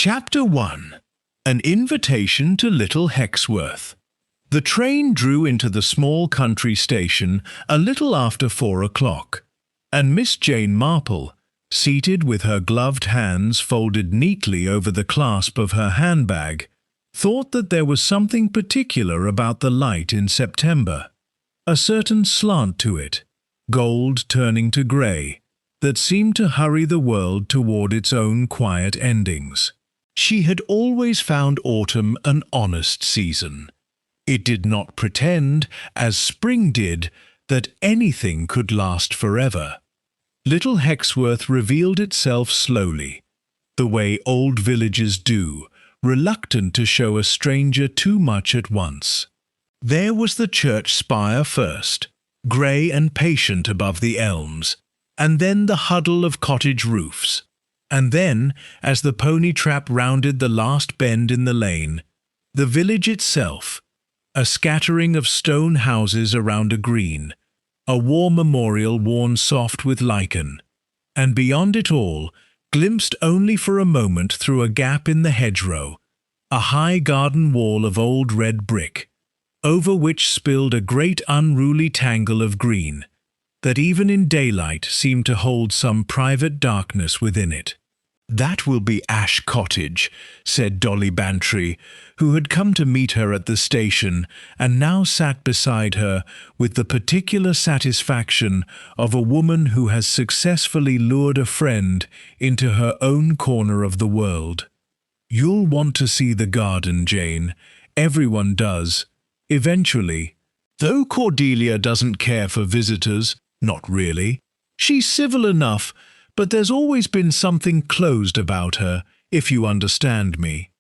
Chapter 1. An Invitation to Little Hexworth. The train drew into the small country station a little after 4 o'clock, and Miss Jane Marple, seated with her gloved hands folded neatly over the clasp of her handbag, thought that there was something particular about the light in September, a certain slant to it, gold turning to grey, that seemed to hurry the world toward its own quiet endings. She had always found autumn an honest season. It did not pretend, as spring did, that anything could last forever. Little Hexworth revealed itself slowly, the way old villages do, reluctant to show a stranger too much at once. There was the church spire first, grey and patient above the elms, and then the huddle of cottage roofs. And then, as the pony trap rounded the last bend in the lane, the village itself, a scattering of stone houses around a green, a war memorial worn soft with lichen, and beyond it all, glimpsed only for a moment through a gap in the hedgerow, a high garden wall of old red brick, over which spilled a great unruly tangle of green, that even in daylight seemed to hold some private darkness within it. "That will be Ash Cottage," said Dolly Bantry, who had come to meet her at the station and now sat beside her with the particular satisfaction of a woman who has successfully lured a friend into her own corner of the world. "You'll want to see the garden, Jane. Everyone does, eventually. Though Cordelia doesn't care for visitors, not really. She's civil enough, but there's always been something closed about her, if you understand me."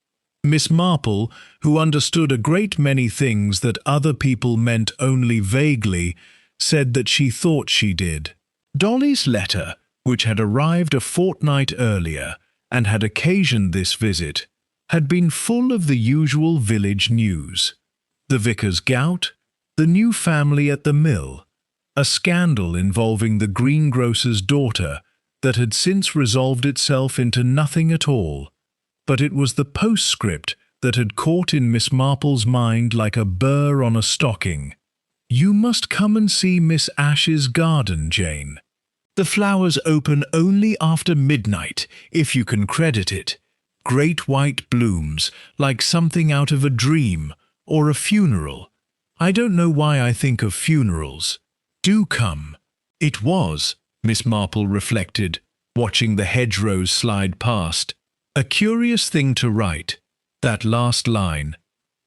Miss Marple, who understood a great many things that other people meant only vaguely, said that she thought she did. Dolly's letter, which had arrived a fortnight earlier and had occasioned this visit, had been full of the usual village news. The vicar's gout, the new family at the mill, a scandal involving the greengrocer's daughter that had since resolved itself into nothing at all, but it was the postscript that had caught in Miss Marple's mind like a burr on a stocking. "You must come and see Miss Ash's garden, Jane. The flowers open only after midnight, if you can credit it. Great white blooms, like something out of a dream, or a funeral. I don't know why I think of funerals. Do come." It was, Miss Marple reflected, watching the hedgerows slide past, a curious thing to write, that last line,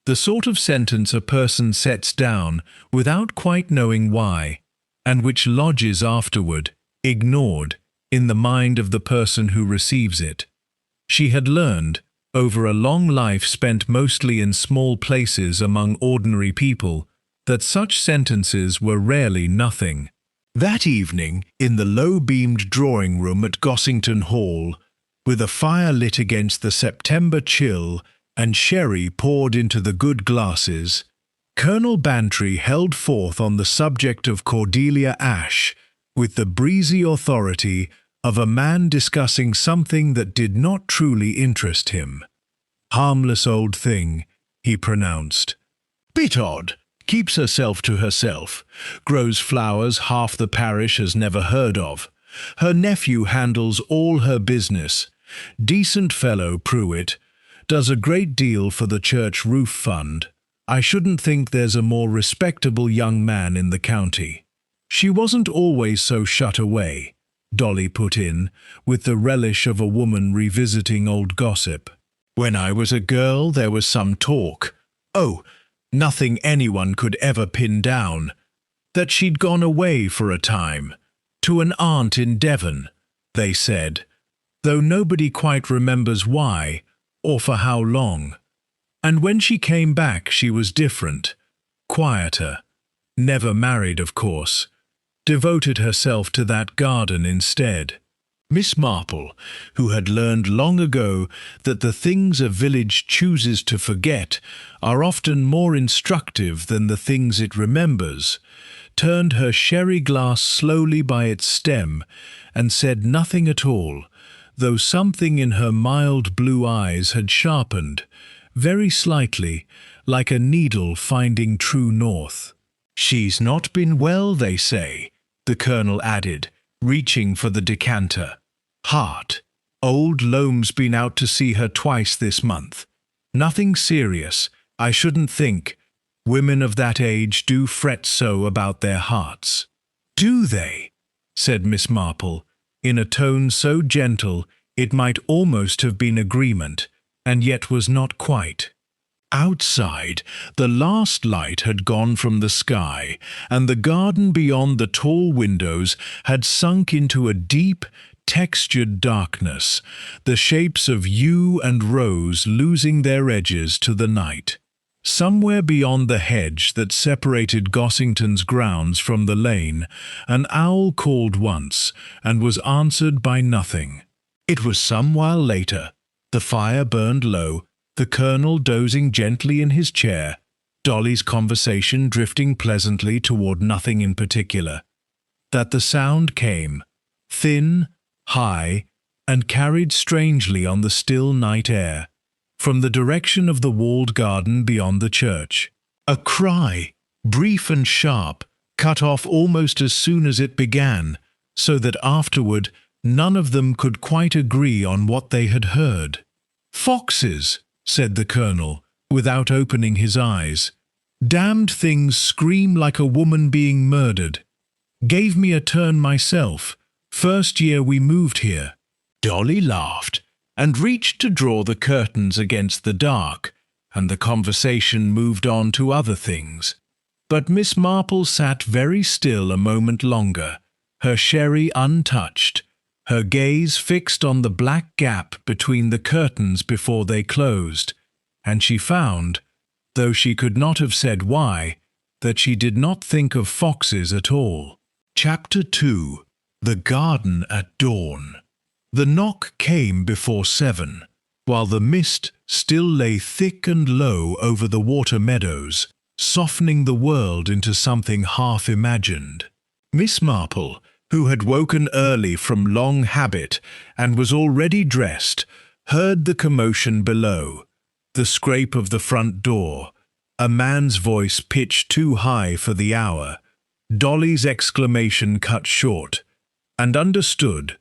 the sort of sentence a person sets down without quite knowing why, and which lodges afterward, ignored, in the mind of the person who receives it. She had learned, over a long life spent mostly in small places among ordinary people, that such sentences were rarely nothing. That evening, in the low-beamed drawing-room at Gossington Hall, with a fire lit against the September chill and sherry poured into the good glasses, Colonel Bantry held forth on the subject of Cordelia Ash with the breezy authority of a man discussing something that did not truly interest him. "Harmless old thing," he pronounced. "Bit odd. Keeps herself to herself, grows flowers half the parish has never heard of. Her nephew handles all her business. Decent fellow, Pruitt. Does a great deal for the church roof fund. I shouldn't think there's a more respectable young man in the county." "She wasn't always so shut away," Dolly put in, with the relish of a woman revisiting old gossip. "When I was a girl there was some talk. Oh, nothing anyone could ever pin down. That she'd gone away for a time, to an aunt in Devon, they said, though nobody quite remembers why, or for how long. And when she came back she was different, quieter. Never married, of course. Devoted herself to that garden instead." Miss Marple, who had learned long ago that the things a village chooses to forget are often more instructive than the things it remembers, turned her sherry glass slowly by its stem and said nothing at all, though something in her mild blue eyes had sharpened, very slightly, like a needle finding true north. "She's not been well, they say," the colonel added, reaching for the decanter. "Heart. Old Loam's been out to see her twice this month. Nothing serious, I shouldn't think. Women of that age do fret so about their hearts." "Do they?" said Miss Marple, in a tone so gentle it might almost have been agreement, and yet was not quite. Outside, the last light had gone from the sky, and the garden beyond the tall windows had sunk into a deep, textured darkness, the shapes of yew and rose losing their edges to the night. Somewhere beyond the hedge that separated Gossington's grounds from the lane, an owl called once, and was answered by nothing. It was some while later. The fire burned low, the colonel dozing gently in his chair, Dolly's conversation drifting pleasantly toward nothing in particular, that the sound came, thin, high, and carried strangely on the still night air, from the direction of the walled garden beyond the church. A cry, brief and sharp, cut off almost as soon as it began, so that afterward none of them could quite agree on what they had heard. "Foxes," said the colonel, without opening his eyes. "Damned things scream like a woman being murdered. Gave me a turn myself, first year we moved here." Dolly laughed, and reached to draw the curtains against the dark, and the conversation moved on to other things. But Miss Marple sat very still a moment longer, her sherry untouched, her gaze fixed on the black gap between the curtains before they closed, and she found, though she could not have said why, that she did not think of foxes at all. Chapter 2. The Garden at Dawn. The knock came before 7, while the mist still lay thick and low over the water meadows, softening the world into something half-imagined. Miss Marple, who had woken early from long habit and was already dressed, heard the commotion below, the scrape of the front door, a man's voice pitched too high for the hour, Dolly's exclamation cut short, and understood,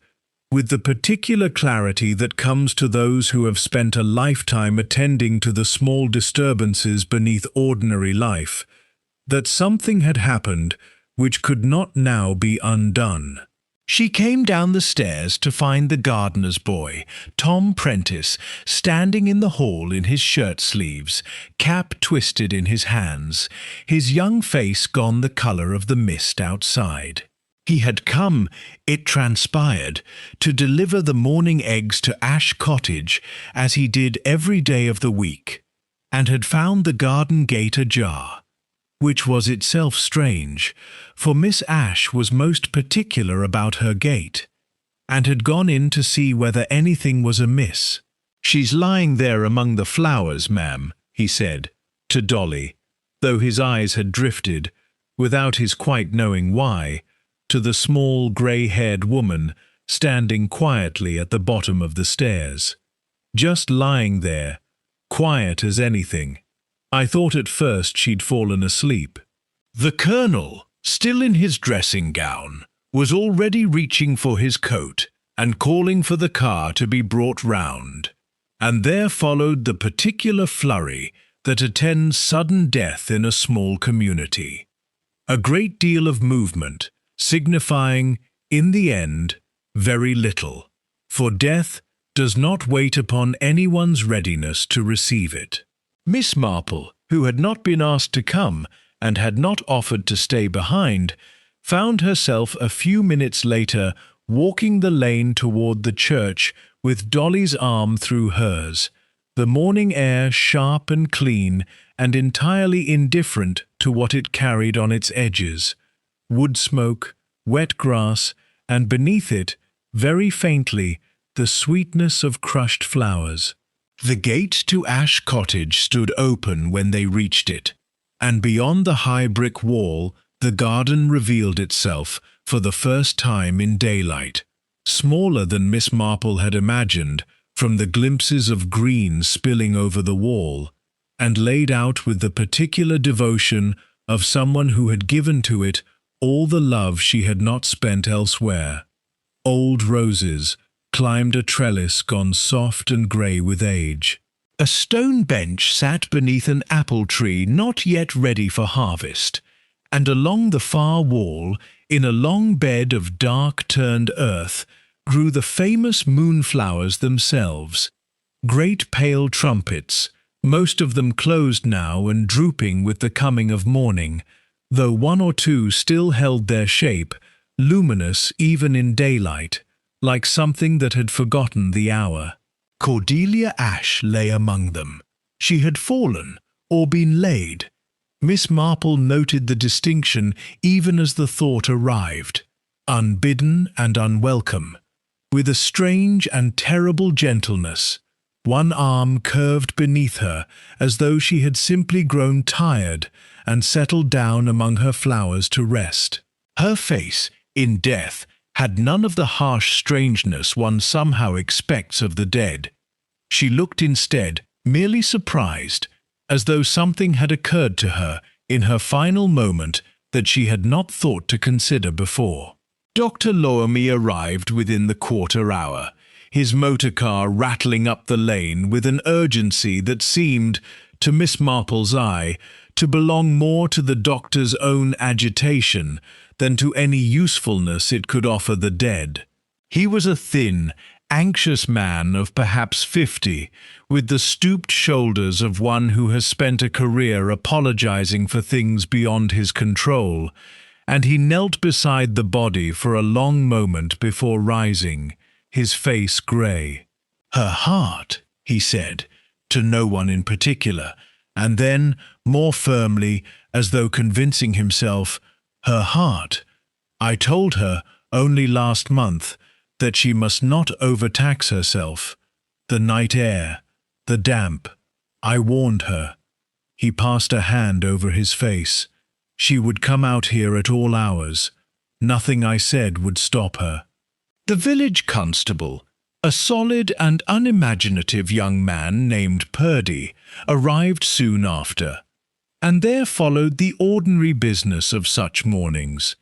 with the particular clarity that comes to those who have spent a lifetime attending to the small disturbances beneath ordinary life, that something had happened which could not now be undone. She came down the stairs to find the gardener's boy, Tom Prentice, standing in the hall in his shirt-sleeves, cap twisted in his hands, his young face gone the colour of the mist outside. He had come, it transpired, to deliver the morning eggs to Ash Cottage, as he did every day of the week, and had found the garden gate ajar, which was itself strange, for Miss Ash was most particular about her gate, and had gone in to see whether anything was amiss. "She's lying there among the flowers, ma'am," he said, to Dolly, though his eyes had drifted, without his quite knowing why, to the small grey-haired woman standing quietly at the bottom of the stairs. "Just lying there, quiet as anything. I thought at first she'd fallen asleep." The colonel, still in his dressing gown, was already reaching for his coat and calling for the car to be brought round, and there followed the particular flurry that attends sudden death in a small community. A great deal of movement, signifying, in the end, very little, for death does not wait upon anyone's readiness to receive it. Miss Marple, who had not been asked to come and had not offered to stay behind, found herself a few minutes later walking the lane toward the church with Dolly's arm through hers, the morning air sharp and clean and entirely indifferent to what it carried on its edges. Wood smoke, wet grass, and beneath it, very faintly, the sweetness of crushed flowers. The gate to Ash Cottage stood open when they reached it, and beyond the high brick wall the garden revealed itself for the first time in daylight, smaller than Miss Marple had imagined, from the glimpses of green spilling over the wall, and laid out with the particular devotion of someone who had given to it all the love she had not spent elsewhere. Old roses climbed a trellis gone soft and grey with age. A stone bench sat beneath an apple tree not yet ready for harvest, and along the far wall, in a long bed of dark-turned earth, grew the famous moonflowers themselves, great pale trumpets, most of them closed now and drooping with the coming of morning, though one or two still held their shape, luminous even in daylight, like something that had forgotten the hour. Cordelia Ashe lay among them. She had fallen, or been laid. Miss Marple noted the distinction even as the thought arrived, unbidden and unwelcome. With a strange and terrible gentleness, one arm curved beneath her as though she had simply grown tired and settled down among her flowers to rest. Her face, in death, had none of the harsh strangeness one somehow expects of the dead. She looked instead merely surprised, as though something had occurred to her in her final moment that she had not thought to consider before. Dr. Loamy arrived within the quarter hour, his motor car rattling up the lane with an urgency that seemed, to Miss Marple's eye, to belong more to the doctor's own agitation than to any usefulness it could offer the dead. He was a thin, anxious man of perhaps 50, with the stooped shoulders of one who has spent a career apologizing for things beyond his control, and he knelt beside the body for a long moment before rising, his face grey. "Her heart," he said, to no one in particular, and then, more firmly, as though convincing himself, "Her heart. I told her, only last month, that she must not overtax herself. The night air, the damp. I warned her." He passed a hand over his face. "She would come out here at all hours. Nothing I said would stop her." The village constable, a solid and unimaginative young man named Purdy, arrived soon after, and there followed the ordinary business of such mornings: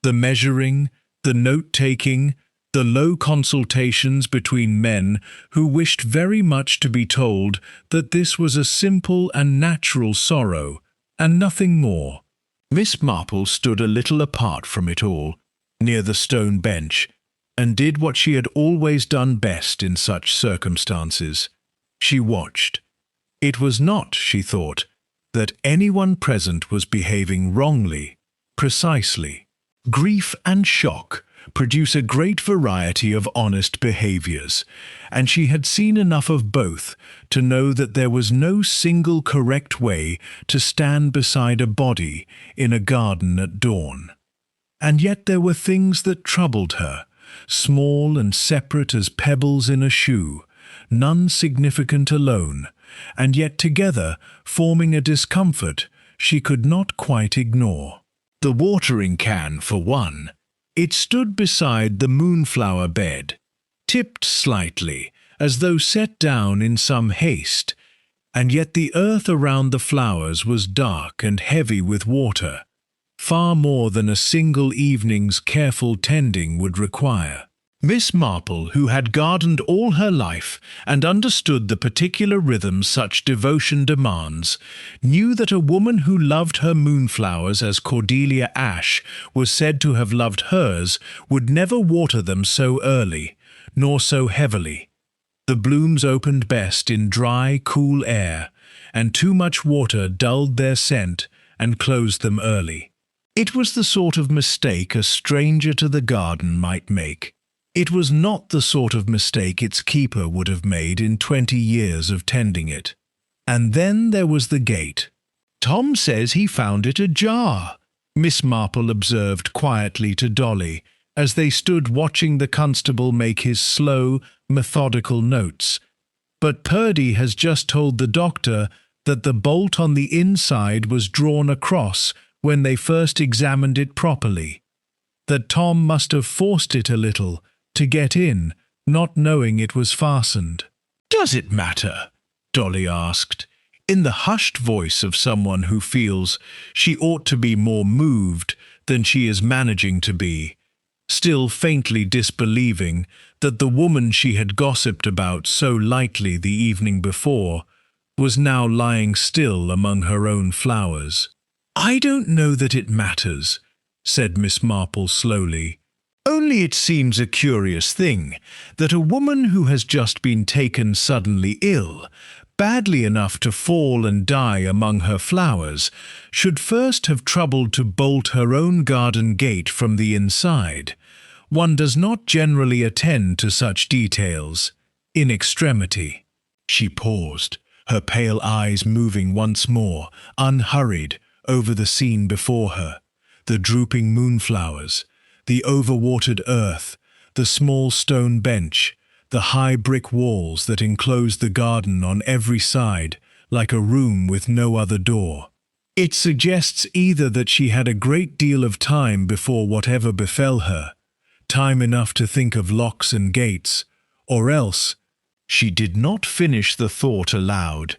the measuring, the note-taking, the low consultations between men who wished very much to be told that this was a simple and natural sorrow, and nothing more. Miss Marple stood a little apart from it all, near the stone bench, and did what she had always done best in such circumstances. She watched. It was not, she thought, that anyone present was behaving wrongly, precisely. Grief and shock produce a great variety of honest behaviors, and she had seen enough of both to know that there was no single correct way to stand beside a body in a garden at dawn. And yet there were things that troubled her, small and separate as pebbles in a shoe, none significant alone, and yet together forming a discomfort she could not quite ignore. The watering can, for one. It stood beside the moonflower bed, tipped slightly, as though set down in some haste, and yet the earth around the flowers was dark and heavy with water, far more than a single evening's careful tending would require. Miss Marple, who had gardened all her life and understood the particular rhythm such devotion demands, knew that a woman who loved her moonflowers as Cordelia Ashe was said to have loved hers would never water them so early, nor so heavily. The blooms opened best in dry, cool air, and too much water dulled their scent and closed them early. It was the sort of mistake a stranger to the garden might make. It was not the sort of mistake its keeper would have made in 20 years of tending it. And then there was the gate. "Tom says he found it ajar," Miss Marple observed quietly to Dolly, as they stood watching the constable make his slow, methodical notes. "But Purdy has just told the doctor that the bolt on the inside was drawn across when they first examined it properly. That Tom must have forced it a little, to get in, not knowing it was fastened. "Does it matter?" Dolly asked, in the hushed voice of someone who feels she ought to be more moved than she is managing to be, still faintly disbelieving that the woman she had gossiped about so lightly the evening before was now lying still among her own flowers. "I don't know that it matters," said Miss Marple slowly. "Only it seems a curious thing that a woman who has just been taken suddenly ill, badly enough to fall and die among her flowers, should first have troubled to bolt her own garden gate from the inside. One does not generally attend to such details in extremity." She paused, her pale eyes moving once more, unhurried, over the scene before her, the drooping moonflowers, the overwatered earth, the small stone bench, the high brick walls that enclosed the garden on every side, like a room with no other door. It suggests either that she had a great deal of time before whatever befell her, time enough to think of locks and gates, or else she did not finish the thought aloud.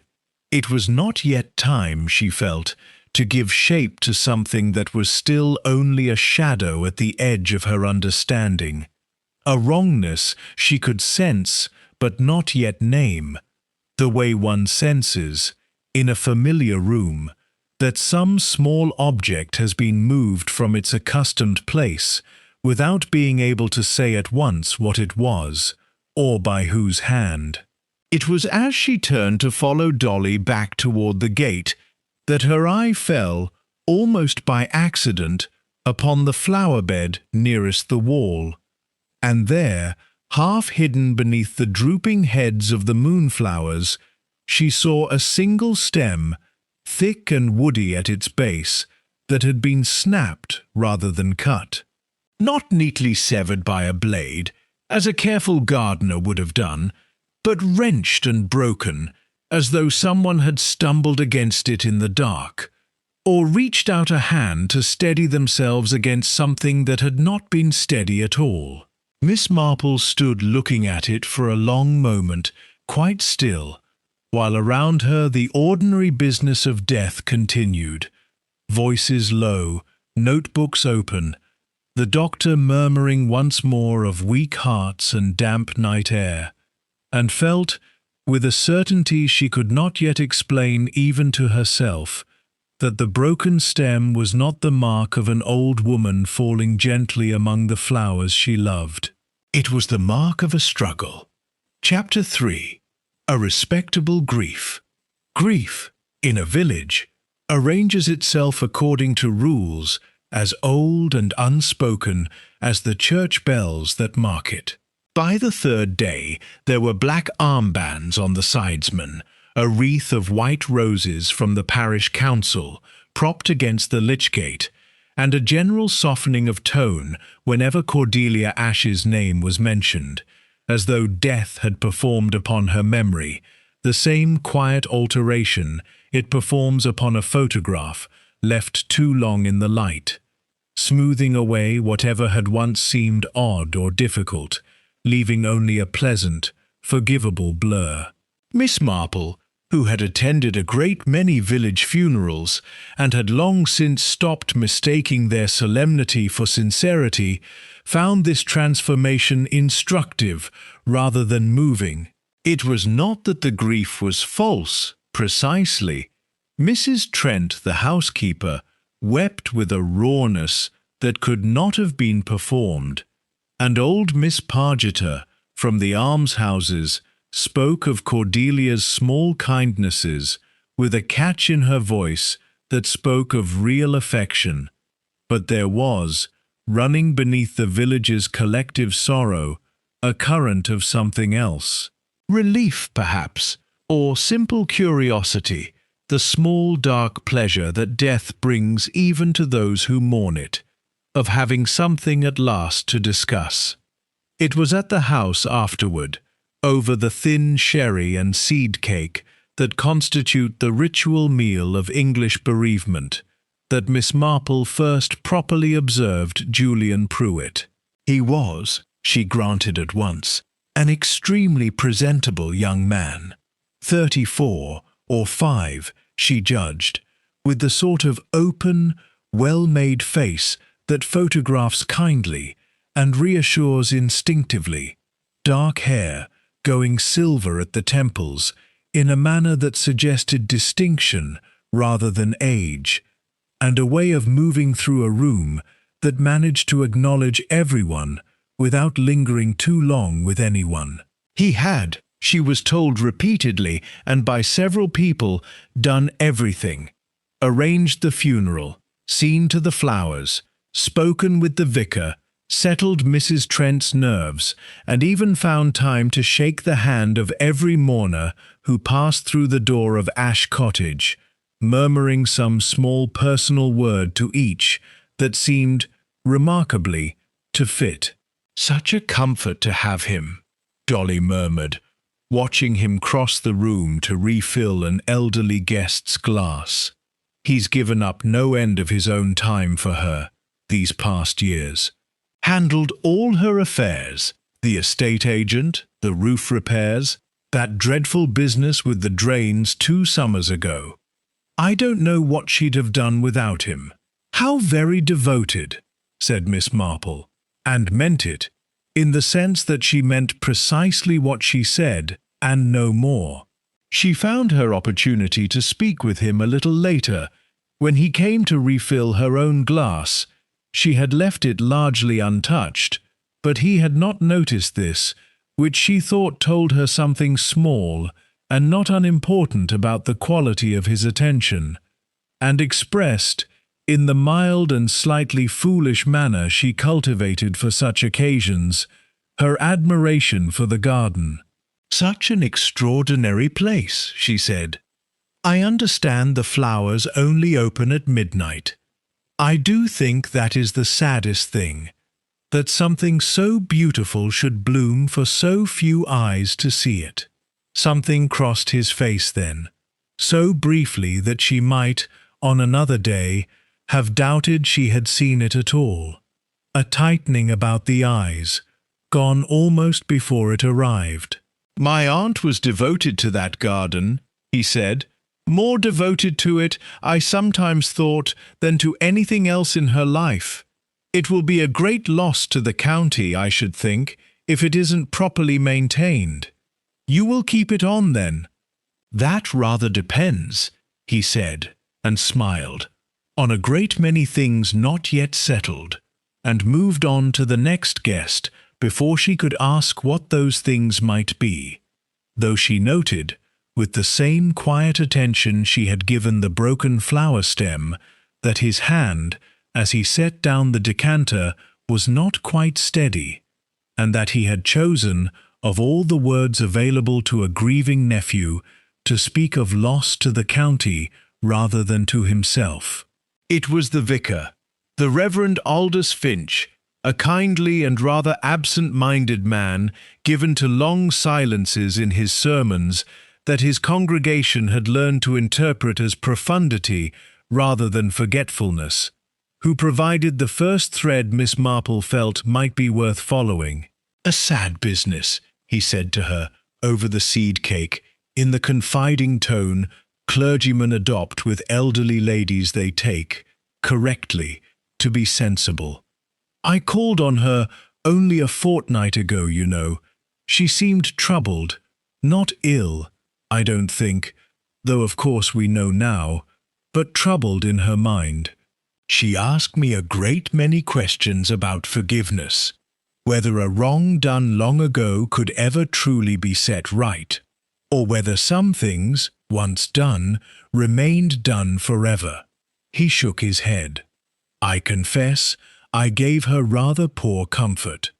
It was not yet time, she felt, to give shape to something that was still only a shadow at the edge of her understanding, a wrongness she could sense but not yet name, the way one senses, in a familiar room, that some small object has been moved from its accustomed place without being able to say at once what it was, or by whose hand. It was as she turned to follow Dolly back toward the gate that her eye fell, almost by accident, upon the flower bed nearest the wall, and there, half hidden beneath the drooping heads of the moonflowers, she saw a single stem, thick and woody at its base, that had been snapped rather than cut. Not neatly severed by a blade, as a careful gardener would have done, but wrenched and broken, as though someone had stumbled against it in the dark, or reached out a hand to steady themselves against something that had not been steady at all. Miss Marple stood looking at it for a long moment, quite still, while around her the ordinary business of death continued, voices low, notebooks open, the doctor murmuring once more of weak hearts and damp night air, and felt, with a certainty she could not yet explain even to herself, that the broken stem was not the mark of an old woman falling gently among the flowers she loved. It was the mark of a struggle. Chapter 3. A respectable grief. Grief, in a village, arranges itself according to rules as old and unspoken as the church bells that mark it. By the third day there were black armbands on the sidesmen, a wreath of white roses from the parish council propped against the lich-gate, and a general softening of tone whenever Cordelia Ash's name was mentioned, as though death had performed upon her memory the same quiet alteration it performs upon a photograph left too long in the light, smoothing away whatever had once seemed odd or difficult, leaving only a pleasant, forgivable blur. Miss Marple, who had attended a great many village funerals and had long since stopped mistaking their solemnity for sincerity, found this transformation instructive rather than moving. It was not that the grief was false, precisely. Mrs. Trent, the housekeeper, wept with a rawness that could not have been performed, and old Miss Pargeter, from the almshouses, spoke of Cordelia's small kindnesses with a catch in her voice that spoke of real affection. But there was, running beneath the village's collective sorrow, a current of something else. Relief, perhaps, or simple curiosity, the small dark pleasure that death brings even to those who mourn it, of having something at last to discuss. It was at the house afterward, over the thin sherry and seed cake that constitute the ritual meal of English bereavement, that Miss Marple first properly observed Julian Pruitt. He was, she granted at once. An extremely presentable young man. 34 or 5, she judged, with the sort of open, well-made face that photographs kindly and reassures instinctively. Dark hair, going silver at the temples, in a manner that suggested distinction rather than age, and a way of moving through a room that managed to acknowledge everyone without lingering too long with anyone. He had, she was told repeatedly and by several people, done everything. Arranged the funeral, seen to the flowers, spoken with the vicar, settled Mrs. Trent's nerves, and even found time to shake the hand of every mourner who passed through the door of Ash Cottage, murmuring some small personal word to each that seemed, remarkably, to fit. "Such a comfort to have him," Dolly murmured, watching him cross the room to refill an elderly guest's glass. "He's given up no end of his own time for her, these past years. Handled all her affairs, the estate agent, the roof repairs, that dreadful business with the drains 2 summers ago. I don't know what she'd have done without him." "How very devoted," said Miss Marple, and meant it, in the sense that she meant precisely what she said, and no more. She found her opportunity to speak with him a little later, when he came to refill her own glass. She had left it largely untouched, but he had not noticed this, which she thought told her something small and not unimportant about the quality of his attention, and expressed, in the mild and slightly foolish manner she cultivated for such occasions, her admiration for the garden. "Such an extraordinary place," she said. "I understand the flowers only open at midnight. I do think that is the saddest thing, that something so beautiful should bloom for so few eyes to see it." Something crossed his face then, so briefly that she might, on another day, have doubted she had seen it at all. A tightening about the eyes, gone almost before it arrived. "My aunt was devoted to that garden," he said. "More devoted to it, I sometimes thought, than to anything else in her life. It will be a great loss to the county, I should think, if it isn't properly maintained. You will keep it on, then?" "That rather depends," he said, and smiled, "on a great many things not yet settled," and moved on to the next guest before she could ask what those things might be, though she noted, with the same quiet attention she had given the broken flower stem, that his hand, as he set down the decanter, was not quite steady, and that he had chosen, of all the words available to a grieving nephew, to speak of loss to the county rather than to himself. It was the vicar, the Reverend Aldous Finch, a kindly and rather absent-minded man, given to long silences in his sermons that his congregation had learned to interpret as profundity rather than forgetfulness, who provided the first thread Miss Marple felt might be worth following. "A sad business," he said to her, over the seed cake, in the confiding tone clergymen adopt with elderly ladies they take, correctly, to be sensible. "I called on her only a fortnight ago, you know. She seemed troubled, not ill, I don't think, though of course we know now, but troubled in her mind. She asked me a great many questions about forgiveness, whether a wrong done long ago could ever truly be set right, or whether some things, once done, remained done forever." He shook his head. "I confess, I gave her rather poor comfort.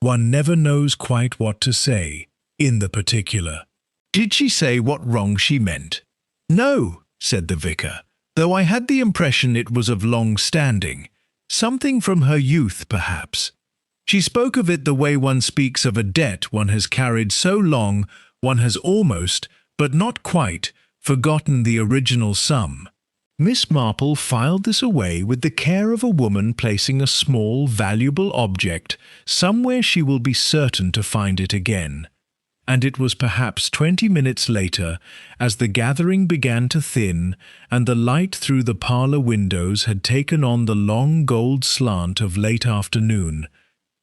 One never knows quite what to say, in the particular." "Did she say what wrong she meant?" "No," said the vicar, "though I had the impression it was of long standing, something from her youth, perhaps. She spoke of it the way one speaks of a debt one has carried so long one has almost, but not quite, forgotten the original sum. Miss Marple filed this away with the care of a woman placing a small, valuable object somewhere she will be certain to find it again. And it was perhaps 20 minutes later, as the gathering began to thin and the light through the parlour windows had taken on the long gold slant of late afternoon,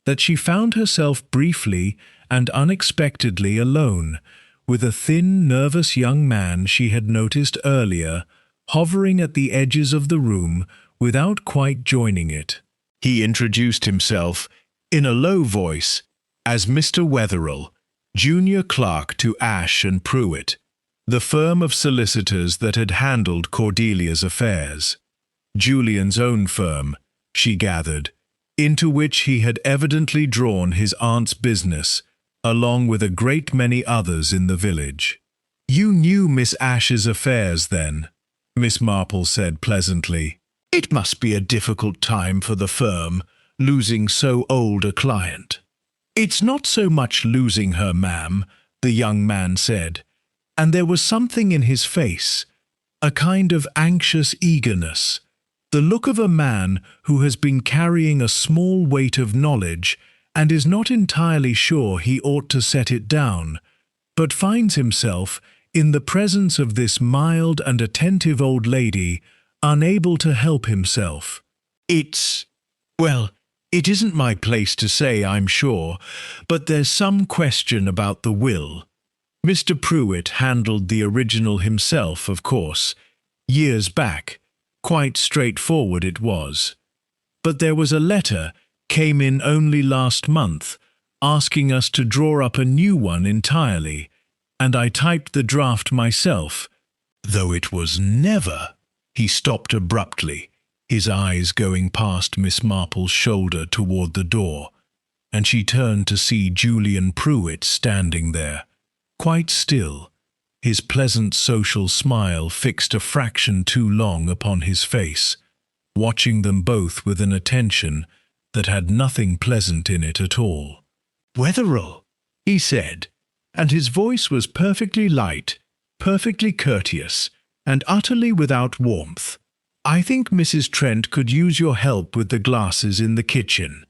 that she found herself briefly and unexpectedly alone with a thin, nervous young man she had noticed earlier, hovering at the edges of the room without quite joining it. He introduced himself, in a low voice, as Mr. Wetherell, junior clerk to Ash and Pruitt, the firm of solicitors that had handled Cordelia's affairs. Julian's own firm, she gathered, into which he had evidently drawn his aunt's business, along with a great many others in the village. "You knew Miss Ash's affairs, then?" Miss Marple said pleasantly. "It must be a difficult time for the firm, losing so old a client." "It's not so much losing her, ma'am," the young man said, and there was something in his face, a kind of anxious eagerness, the look of a man who has been carrying a small weight of knowledge and is not entirely sure he ought to set it down, but finds himself, in the presence of this mild and attentive old lady, unable to help himself. Well, it isn't my place to say, I'm sure, but there's some question about the will. Mr. Pruitt handled the original himself, of course, years back. Quite straightforward it was. But there was a letter, came in only last month, asking us to draw up a new one entirely, and I typed the draft myself, though it was never—" He stopped abruptly, his eyes going past Miss Marple's shoulder toward the door, and she turned to see Julian Pruitt standing there, quite still, his pleasant social smile fixed a fraction too long upon his face, watching them both with an attention that had nothing pleasant in it at all. "Wetherell," he said, and his voice was perfectly light, perfectly courteous, and utterly without warmth. "I think Mrs. Trent could use your help with the glasses in the kitchen."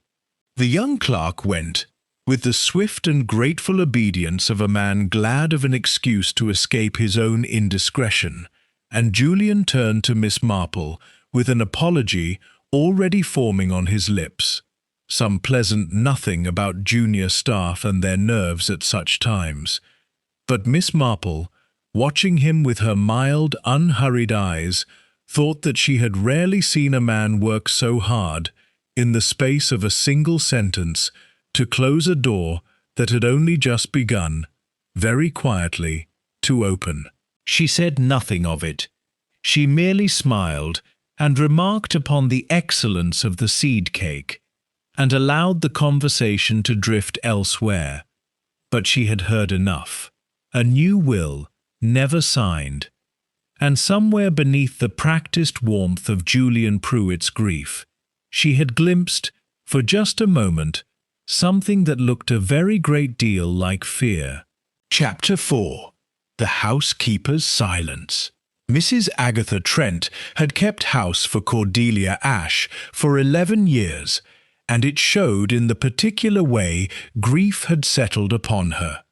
The young clerk went, with the swift and grateful obedience of a man glad of an excuse to escape his own indiscretion, and Julian turned to Miss Marple with an apology already forming on his lips. Some pleasant nothing about junior staff and their nerves at such times. But Miss Marple, watching him with her mild, unhurried eyes, thought that she had rarely seen a man work so hard, in the space of a single sentence, to close a door that had only just begun, very quietly, to open. She said nothing of it. She merely smiled and remarked upon the excellence of the seed cake, and allowed the conversation to drift elsewhere. But she had heard enough. A new will, never signed, and somewhere beneath the practised warmth of Julian Pruitt's grief, she had glimpsed, for just a moment, something that looked a very great deal like fear. Chapter 4. The Housekeeper's Silence. Mrs. Agatha Trent had kept house for Cordelia Ash for 11 years, and it showed in the particular way grief had settled upon her.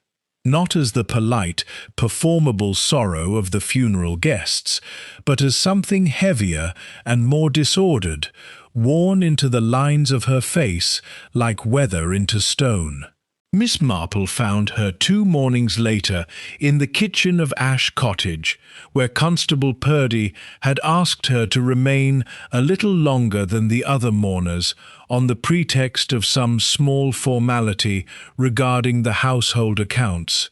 Not as the polite, performable sorrow of the funeral guests, but as something heavier and more disordered, worn into the lines of her face like weather into stone. Miss Marple found her 2 mornings later in the kitchen of Ash Cottage, where Constable Purdy had asked her to remain a little longer than the other mourners on the pretext of some small formality regarding the household accounts,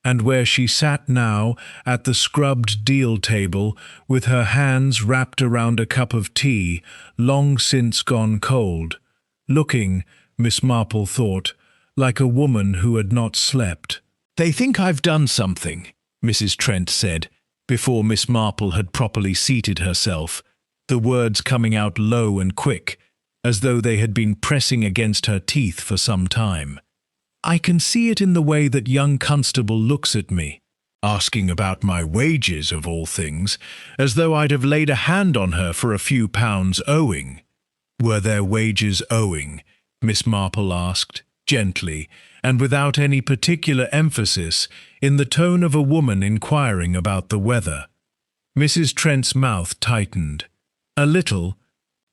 and where she sat now at the scrubbed deal table with her hands wrapped around a cup of tea long since gone cold, looking, Miss Marple thought, like a woman who had not slept. "They think I've done something," Mrs. Trent said, before Miss Marple had properly seated herself, the words coming out low and quick, as though they had been pressing against her teeth for some time. "I can see it in the way that young Constable looks at me. asking about my wages of all things, as though I'd have laid a hand on her for a few pounds owing. Were their wages owing? Miss Marple asked, gently, and without any particular emphasis, in the tone of a woman inquiring about the weather. Mrs. Trent's mouth tightened. A little.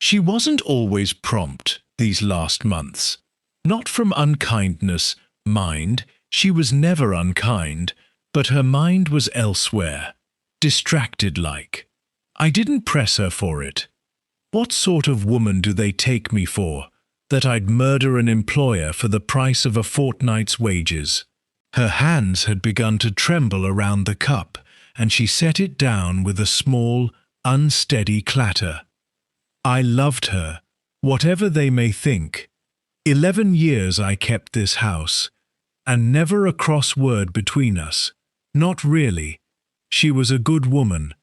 She wasn't always prompt these last months. Not from unkindness, mind, she was never unkind, but her mind was elsewhere, distracted-like. I didn't press her for it. What sort of woman do they take me for, that I'd murder an employer for the price of a fortnight's wages? Her hands had begun to tremble around the cup, and she set it down with a small, unsteady clatter. I loved her, whatever they may think. 11 years I kept this house, and never a cross word between us. Not really. She was a good woman,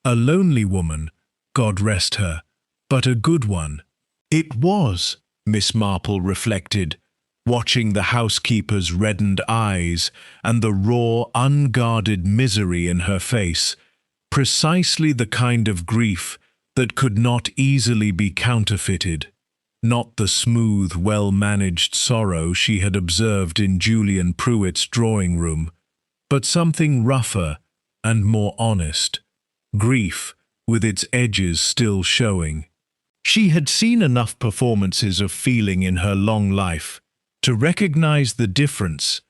a lonely woman, God rest her, but a good one. It was, Miss Marple reflected, watching the housekeeper's reddened eyes and the raw, unguarded misery in her face, precisely the kind of grief that could not easily be counterfeited, not the smooth, well-managed sorrow she had observed in Julian Pruitt's drawing-room, but something rougher and more honest, grief with its edges still showing. She had seen enough performances of feeling in her long life to recognize the difference,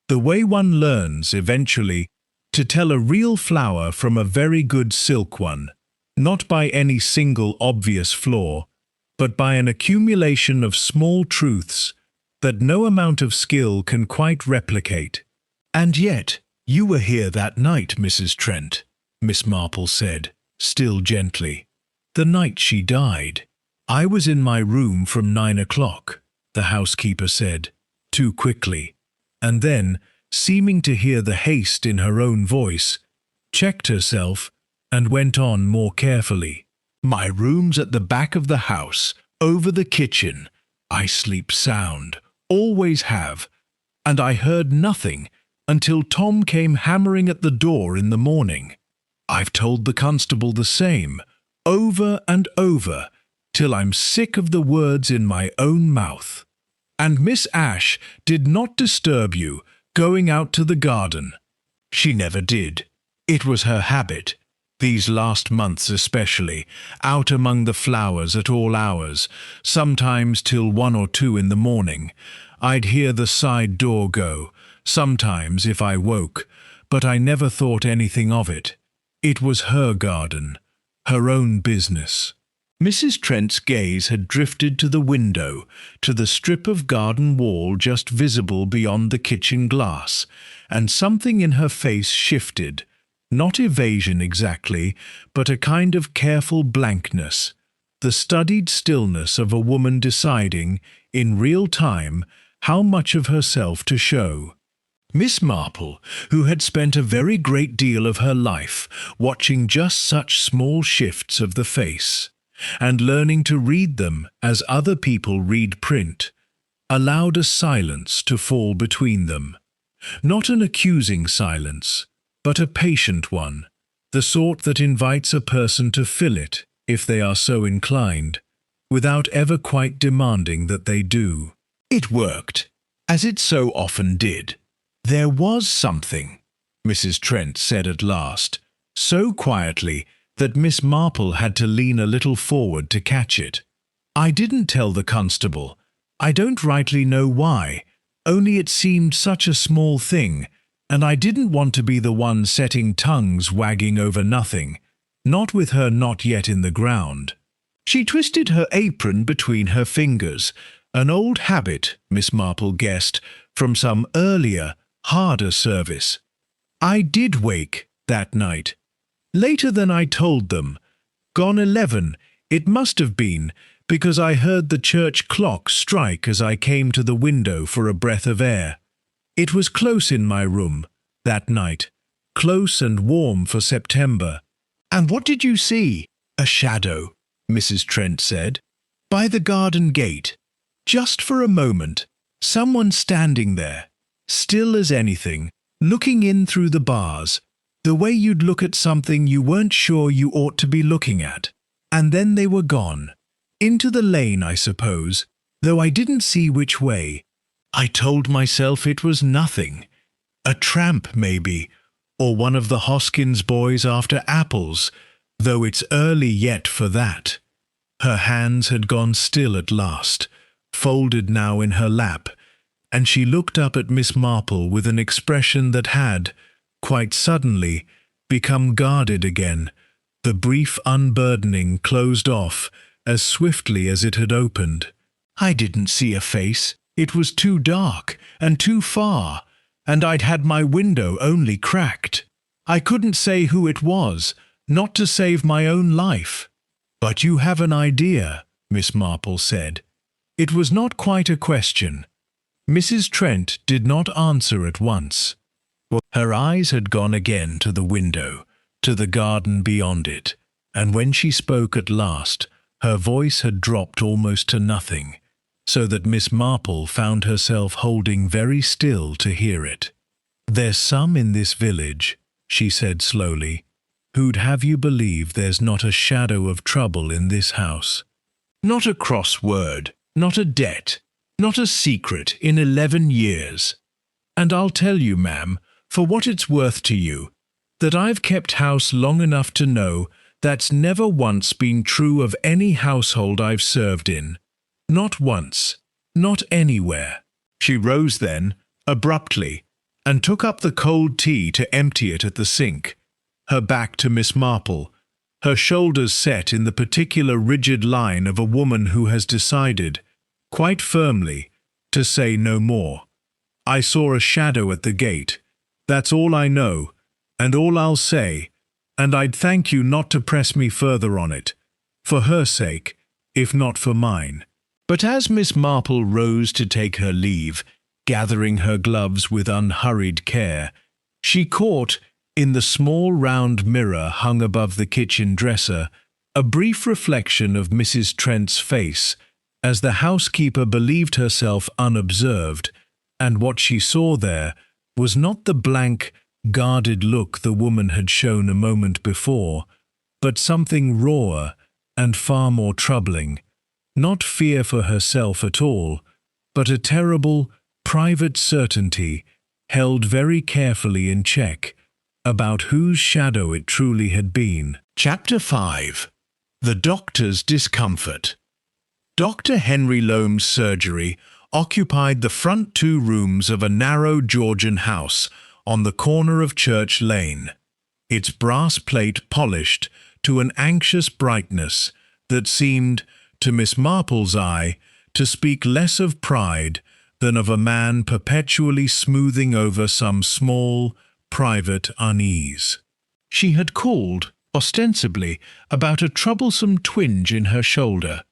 the way one learns, eventually, to tell a real flower from a very good silk one, not by any single obvious flaw, but by an accumulation of small truths that no amount of skill can quite replicate. And yet, you were here that night, Mrs. Trent, Miss Marple said, still gently. The night she died. I was in my room from 9 o'clock, the housekeeper said, too quickly, and then, seeming to hear the haste in her own voice, checked herself and went on more carefully. My room's at the back of the house, over the kitchen. I sleep sound, always have, and I heard nothing until Tom came hammering at the door in the morning. I've told the constable the same, over and over, till I'm sick of the words in my own mouth. And Miss Ashe did not disturb you going out to the garden. She never did. It was her habit, these last months especially, out among the flowers at all hours, sometimes till 1 or 2 in the morning. I'd hear the side door go, sometimes if I woke, but I never thought anything of it. It was her garden, her own business. Mrs. Trent's gaze had drifted to the window, to the strip of garden wall just visible beyond the kitchen glass, and something in her face shifted, not evasion exactly, but a kind of careful blankness, the studied stillness of a woman deciding, in real time, how much of herself to show. Miss Marple, who had spent a very great deal of her life watching just such small shifts of the face, and learning to read them as other people read print, allowed a silence to fall between them. Not an accusing silence, but a patient one, the sort that invites a person to fill it, if they are so inclined, without ever quite demanding that they do. It worked, as it so often did. There was something, Mrs. Trent said at last, so quietly that Miss Marple had to lean a little forward to catch it. I didn't tell the constable. I don't rightly know why, only it seemed such a small thing, and I didn't want to be the one setting tongues wagging over nothing, not with her not yet in the ground. She twisted her apron between her fingers, an old habit, Miss Marple guessed, from some earlier, harder service. I did wake that night. Later than I told them. Gone 11, it must have been, because I heard the church clock strike as I came to the window for a breath of air. It was close in my room, that night, close and warm for September. And what did you see? A shadow, Mrs. Trent said. By the garden gate. Just for a moment, someone standing there, still as anything, looking in through the bars, The way you'd look at something you weren't sure you ought to be looking at. And then they were gone. Into the lane, I suppose, though I didn't see which way. I told myself it was nothing. A tramp, maybe, or one of the Hoskins boys after apples, though it's early yet for that. Her hands had gone still at last, folded now in her lap, and she looked up at Miss Marple with an expression that had, quite suddenly, become guarded again. The brief unburdening closed off as swiftly as it had opened. I didn't see a face. It was too dark and too far, and I'd had my window only cracked. I couldn't say who it was, not to save my own life. But you have an idea, Miss Marple said. It was not quite a question. Mrs. Trent did not answer at once. Her eyes had gone again to the window, to the garden beyond it, and when she spoke at last, her voice had dropped almost to nothing, so that Miss Marple found herself holding very still to hear it. "There's some in this village," she said slowly, "who'd have you believe there's not a shadow of trouble in this house. Not a cross word, not a debt, not a secret in 11 years. And I'll tell you, ma'am, for what it's worth to you, that I've kept house long enough to know that's never once been true of any household I've served in. Not once. Not anywhere." She rose then, abruptly, and took up the cold tea to empty it at the sink, her back to Miss Marple, her shoulders set in the particular rigid line of a woman who has decided, quite firmly, to say no more. "I saw a shadow at the gate. That's all I know, and all I'll say, and I'd thank you not to press me further on it, for her sake, if not for mine." But as Miss Marple rose to take her leave, gathering her gloves with unhurried care, she caught, in the small round mirror hung above the kitchen dresser, a brief reflection of Mrs. Trent's face, as the housekeeper believed herself unobserved, and what she saw there was not the blank, guarded look the woman had shown a moment before, but something rawer and far more troubling. Not fear for herself at all, but a terrible, private certainty, held very carefully in check, about whose shadow it truly had been. Chapter 5. The Doctor's Discomfort. Dr. Henry Loam's surgery occupied the front 2 rooms of a narrow Georgian house on the corner of Church Lane, its brass plate polished to an anxious brightness that seemed, to Miss Marple's eye, to speak less of pride than of a man perpetually smoothing over some small, private unease. She had called, ostensibly, about a troublesome twinge in her shoulder,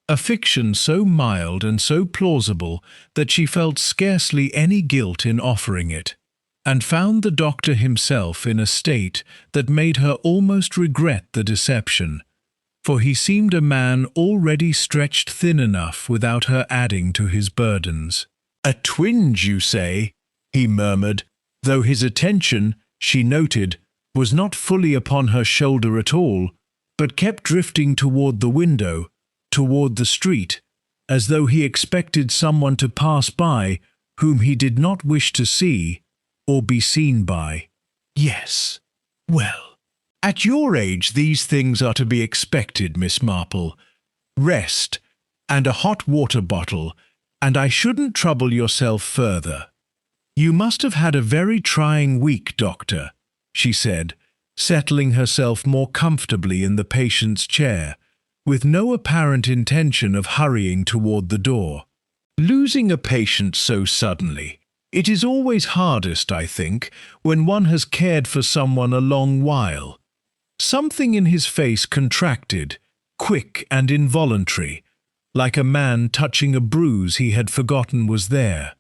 a fiction so mild and so plausible that she felt scarcely any guilt in offering it, and found the doctor himself in a state that made her almost regret the deception, for he seemed a man already stretched thin enough without her adding to his burdens. "A twinge, you say?" he murmured, though his attention, she noted, was not fully upon her shoulder at all, but kept drifting toward the window, toward the street, as though he expected someone to pass by whom he did not wish to see or be seen by. "Yes. Well, at your age these things are to be expected, Miss Marple. Rest, and a hot water bottle, and I shouldn't trouble yourself further. You must have had a very trying week, Doctor," she said, settling herself more comfortably in the patient's chair, with no apparent intention of hurrying toward the door. "Losing a patient so suddenly. It is always hardest, I think, when one has cared for someone a long while." Something in his face contracted, quick and involuntary, like a man touching a bruise he had forgotten was there.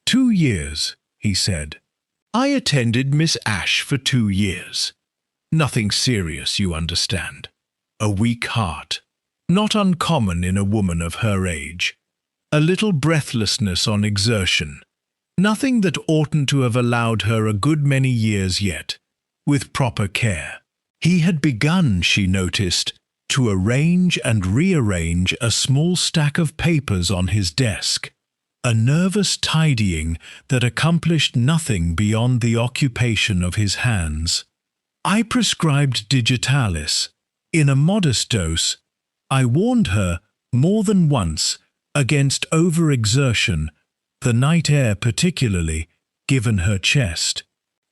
2 years, he said. "I attended Miss Ashe for 2 years. Nothing serious, you understand. A weak heart. Not uncommon in a woman of her age. A little breathlessness on exertion. Nothing that oughtn't to have allowed her a good many years yet. with proper care. He had begun, she noticed, to arrange and rearrange a small stack of papers on his desk, a nervous tidying that accomplished nothing beyond the occupation of his hands. I prescribed digitalis. In a modest dose, I warned her more than once against overexertion, the night air particularly, given her chest.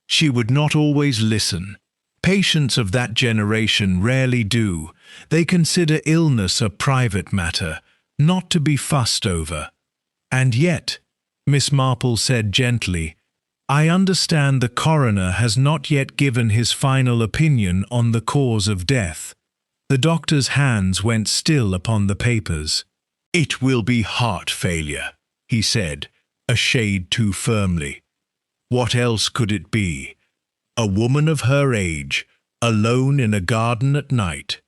She would not always listen. Patients of that generation rarely do. They consider illness a private matter, not to be fussed over. And yet, Miss Marple said gently, I understand the coroner has not yet given his final opinion on the cause of death. The doctor's hands went still upon the papers. It will be heart failure, he said, a shade too firmly. What else could it be? A woman of her age, alone in a garden at night.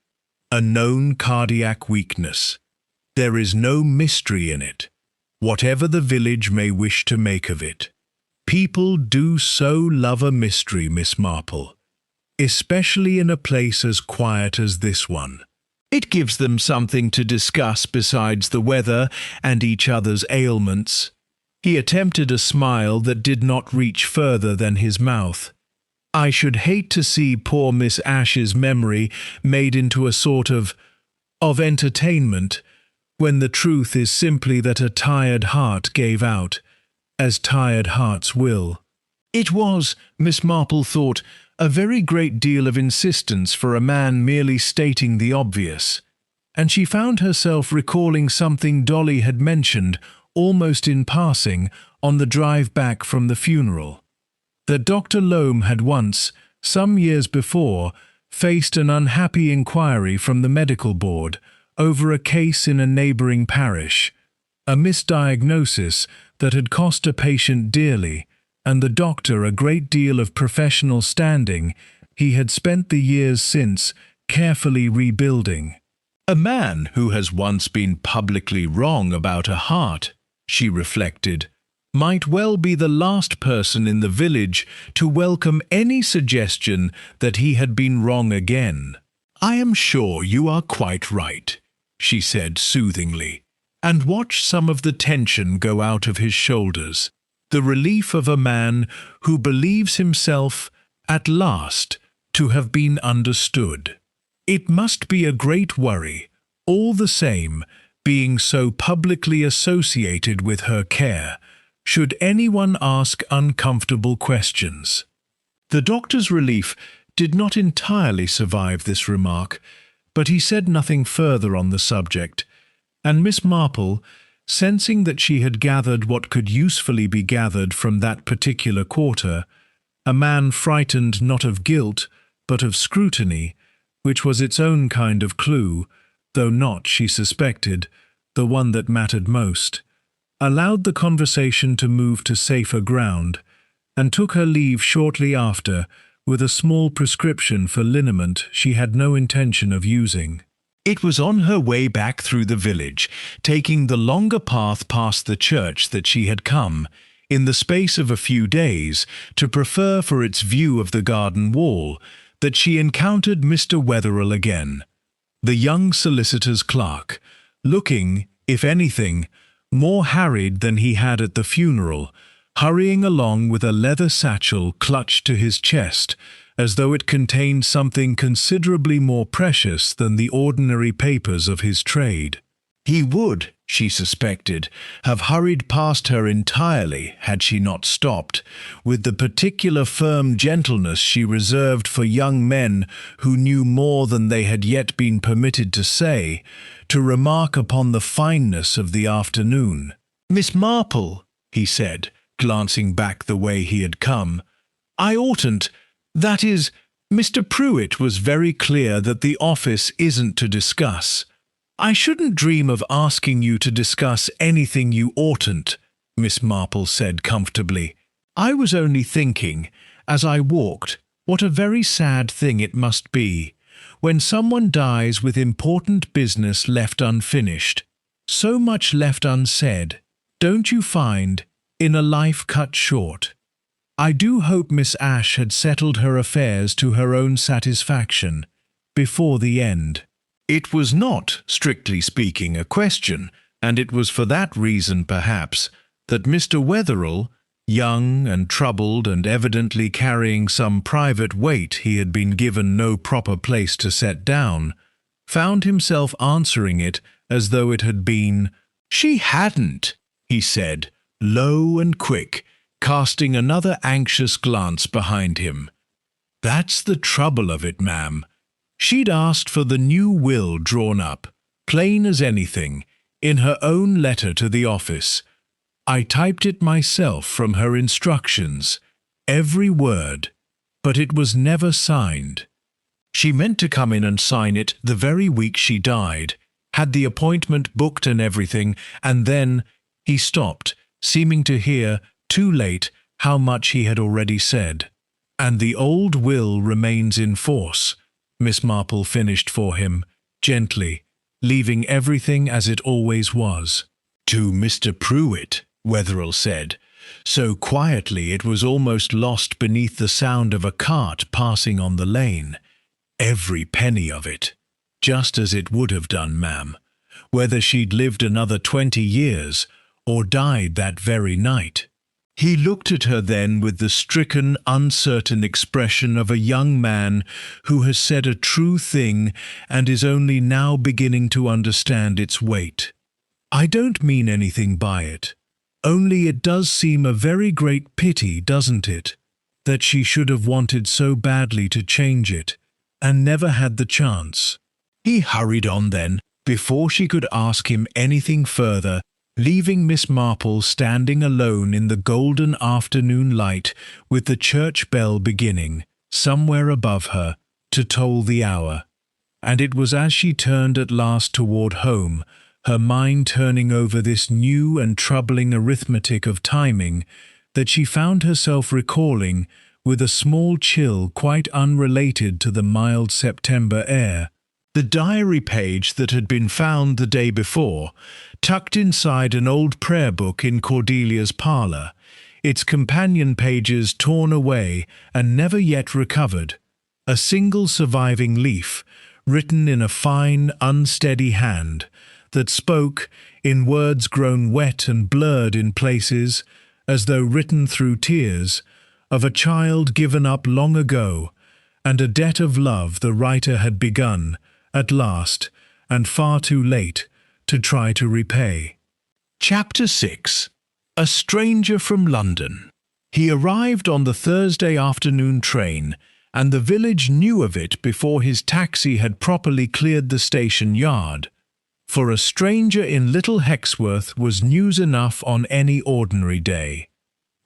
A known cardiac weakness. There is no mystery in it, whatever the village may wish to make of it. People do so love a mystery, Miss Marple, especially in a place as quiet as this one. It gives them something to discuss besides the weather and each other's ailments. He attempted a smile that did not reach further than his mouth. I should hate to see poor Miss Ash's memory made into a sort of entertainment, when the truth is simply that a tired heart gave out, as tired hearts will. It was, Miss Marple thought, a very great deal of insistence for a man merely stating the obvious, and she found herself recalling something Dolly had mentioned, almost in passing, on the drive back from the funeral. That Dr. Loam had once, some years before, faced an unhappy inquiry from the medical board over a case in a neighbouring parish, a misdiagnosis that had cost a patient dearly, and the doctor a great deal of professional standing he had spent the years since carefully rebuilding. A man who has once been publicly wrong about a heart, she reflected, might well be the last person in the village to welcome any suggestion that he had been wrong again. I am sure you are quite right, she said soothingly, and watched some of the tension go out of his shoulders, the relief of a man who believes himself, at last, to have been understood. It must be a great worry, all the same, being so publicly associated with her care, should anyone ask uncomfortable questions. The doctor's relief did not entirely survive this remark, but he said nothing further on the subject, and Miss Marple, sensing that she had gathered what could usefully be gathered from that particular quarter, a man frightened not of guilt, but of scrutiny, which was its own kind of clue, though not, she suspected, the one that mattered most, allowed the conversation to move to safer ground, and took her leave shortly after with a small prescription for liniment she had no intention of using. It was on her way back through the village, taking the longer path past the church that she had come, in the space of a few days, to prefer for its view of the garden wall, that she encountered Mr. Wetherell again, the young solicitor's clerk, looking, if anything, more harried than he had at the funeral, hurrying along with a leather satchel clutched to his chest, as though it contained something considerably more precious than the ordinary papers of his trade. He would, she suspected, have hurried past her entirely had she not stopped, with the particular firm gentleness she reserved for young men who knew more than they had yet been permitted to say, to remark upon the fineness of the afternoon. "Miss Marple," he said, glancing back the way he had come, "I oughtn't, that is, Mr. Pruitt was very clear that the office isn't to discuss. I shouldn't dream of asking you to discuss anything you oughtn't," Miss Marple said comfortably. "I was only thinking, as I walked, what a very sad thing it must be, when someone dies with important business left unfinished, so much left unsaid, don't you find, in a life cut short? I do hope Miss Ashe had settled her affairs to her own satisfaction before the end. It was not, strictly speaking, a question, and it was for that reason, perhaps, that Mr. Wetherell, young and troubled and evidently carrying some private weight he had been given no proper place to set down, found himself answering it as though it had been, "She hadn't," he said, low and quick, casting another anxious glance behind him. "That's the trouble of it, ma'am. She'd asked for the new will drawn up, plain as anything, in her own letter to the office. I typed it myself from her instructions, every word, but it was never signed. She meant to come in and sign it the very week she died, had the appointment booked and everything, and then—" He stopped, seeming to hear, too late, how much he had already said. "And the old will remains in force," Miss Marple finished for him, gently, leaving everything as it always was. "To Mr. Pruitt," Wetherell said, so quietly it was almost lost beneath the sound of a cart passing on the lane. "Every penny of it, just as it would have done, ma'am, whether she'd lived another 20 years or died that very night." He looked at her then with the stricken, uncertain expression of a young man who has said a true thing and is only now beginning to understand its weight. "I don't mean anything by it. Only it does seem a very great pity, doesn't it, that she should have wanted so badly to change it, and never had the chance." He hurried on then, before she could ask him anything further, leaving Miss Marple standing alone in the golden afternoon light with the church bell beginning, somewhere above her, to toll the hour. And it was as she turned at last toward home, her mind turning over this new and troubling arithmetic of timing, that she found herself recalling, with a small chill quite unrelated to the mild September air, the diary page that had been found the day before, tucked inside an old prayer book in Cordelia's parlour, its companion pages torn away and never yet recovered, a single surviving leaf, written in a fine, unsteady hand, that spoke, in words grown wet and blurred in places, as though written through tears, of a child given up long ago, and a debt of love the writer had begun, at last, and far too late, to try to repay. Chapter 6. A Stranger from London. He arrived on the Thursday afternoon train, and the village knew of it before his taxi had properly cleared the station yard. For a stranger in Little Hexworth was news enough on any ordinary day.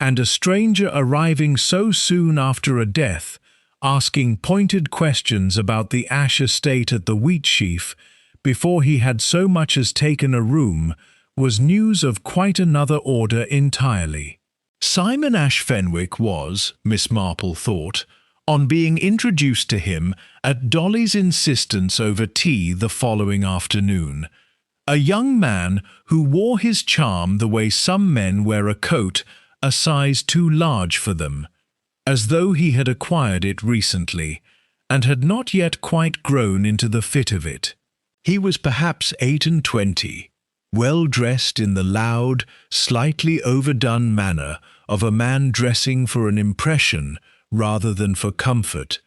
And a stranger arriving so soon after a death, asking pointed questions about the Ashe estate at the Wheatsheaf, before he had so much as taken a room, was news of quite another order entirely. Simon Ashe Fenwick was, Miss Marple thought, on being introduced to him at Dolly's insistence over tea the following afternoon, a young man who wore his charm the way some men wear a coat a size too large for them, as though he had acquired it recently, and had not yet quite grown into the fit of it. He was perhaps 28, well dressed in the loud, slightly overdone manner of a man dressing for an impression rather than for comfort,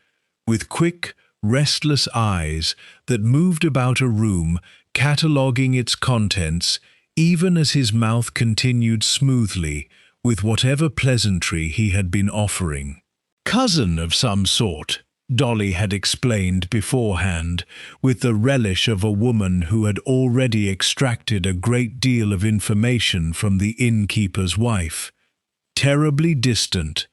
with quick, restless eyes that moved about a room, cataloguing its contents, even as his mouth continued smoothly with whatever pleasantry he had been offering. Cousin of some sort, Dolly had explained beforehand, with the relish of a woman who had already extracted a great deal of information from the innkeeper's wife. Terribly distant.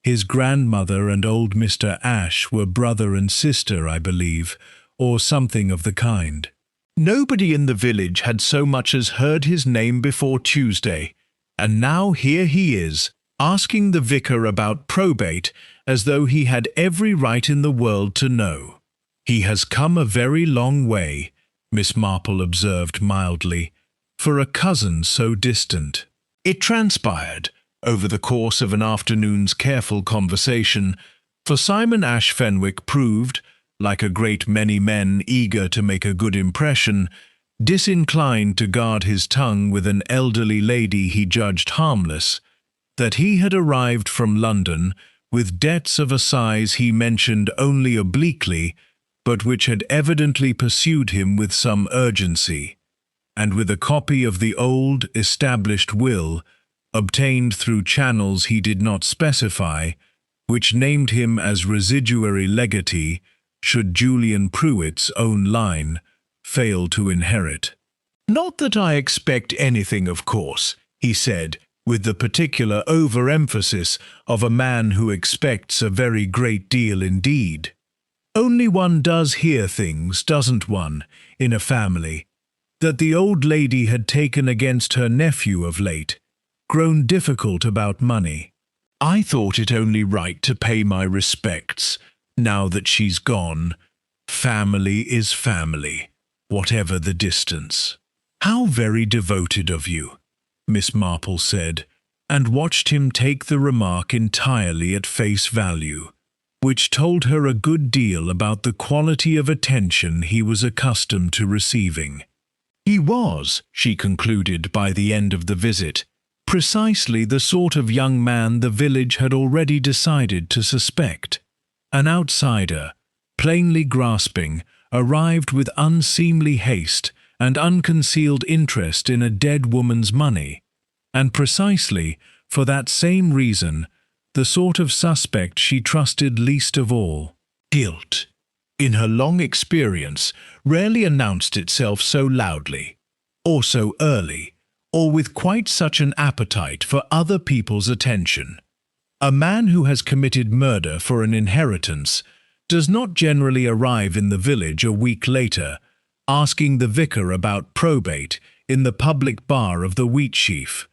His grandmother and old Mr. Ashe were brother and sister, I believe, or something of the kind. Nobody in the village had so much as heard his name before Tuesday, and now here he is, asking the vicar about probate as though he had every right in the world to know. He has come a very long way, Miss Marple observed mildly, for a cousin so distant. It transpired, over the course of an afternoon's careful conversation, for Simon Ash Fenwick proved, like a great many men eager to make a good impression, disinclined to guard his tongue with an elderly lady he judged harmless, that he had arrived from London with debts of a size he mentioned only obliquely, but which had evidently pursued him with some urgency, and with a copy of the old, established will, obtained through channels he did not specify, which named him as residuary legatee should Julian Prewett's own line fail to inherit. "Not that I expect anything, of course," he said, with the particular overemphasis of a man who expects a very great deal indeed. "Only one does hear things, doesn't one, in a family, that the old lady had taken against her nephew of late, grown difficult about money. I thought it only right to pay my respects, now that she's gone. Family is family, whatever the distance." "How very devoted of you," Miss Marple said, and watched him take the remark entirely at face value, which told her a good deal about the quality of attention he was accustomed to receiving. He was, she concluded by the end of the visit, precisely the sort of young man the village had already decided to suspect. An outsider, plainly grasping, arrived with unseemly haste and unconcealed interest in a dead woman's money, and precisely, for that same reason, the sort of suspect she trusted least of all. Guilt, in her long experience, rarely announced itself so loudly, or so early, or with quite such an appetite for other people's attention. A man who has committed murder for an inheritance does not generally arrive in the village a week later, asking the vicar about probate in the public bar of the Wheatsheaf,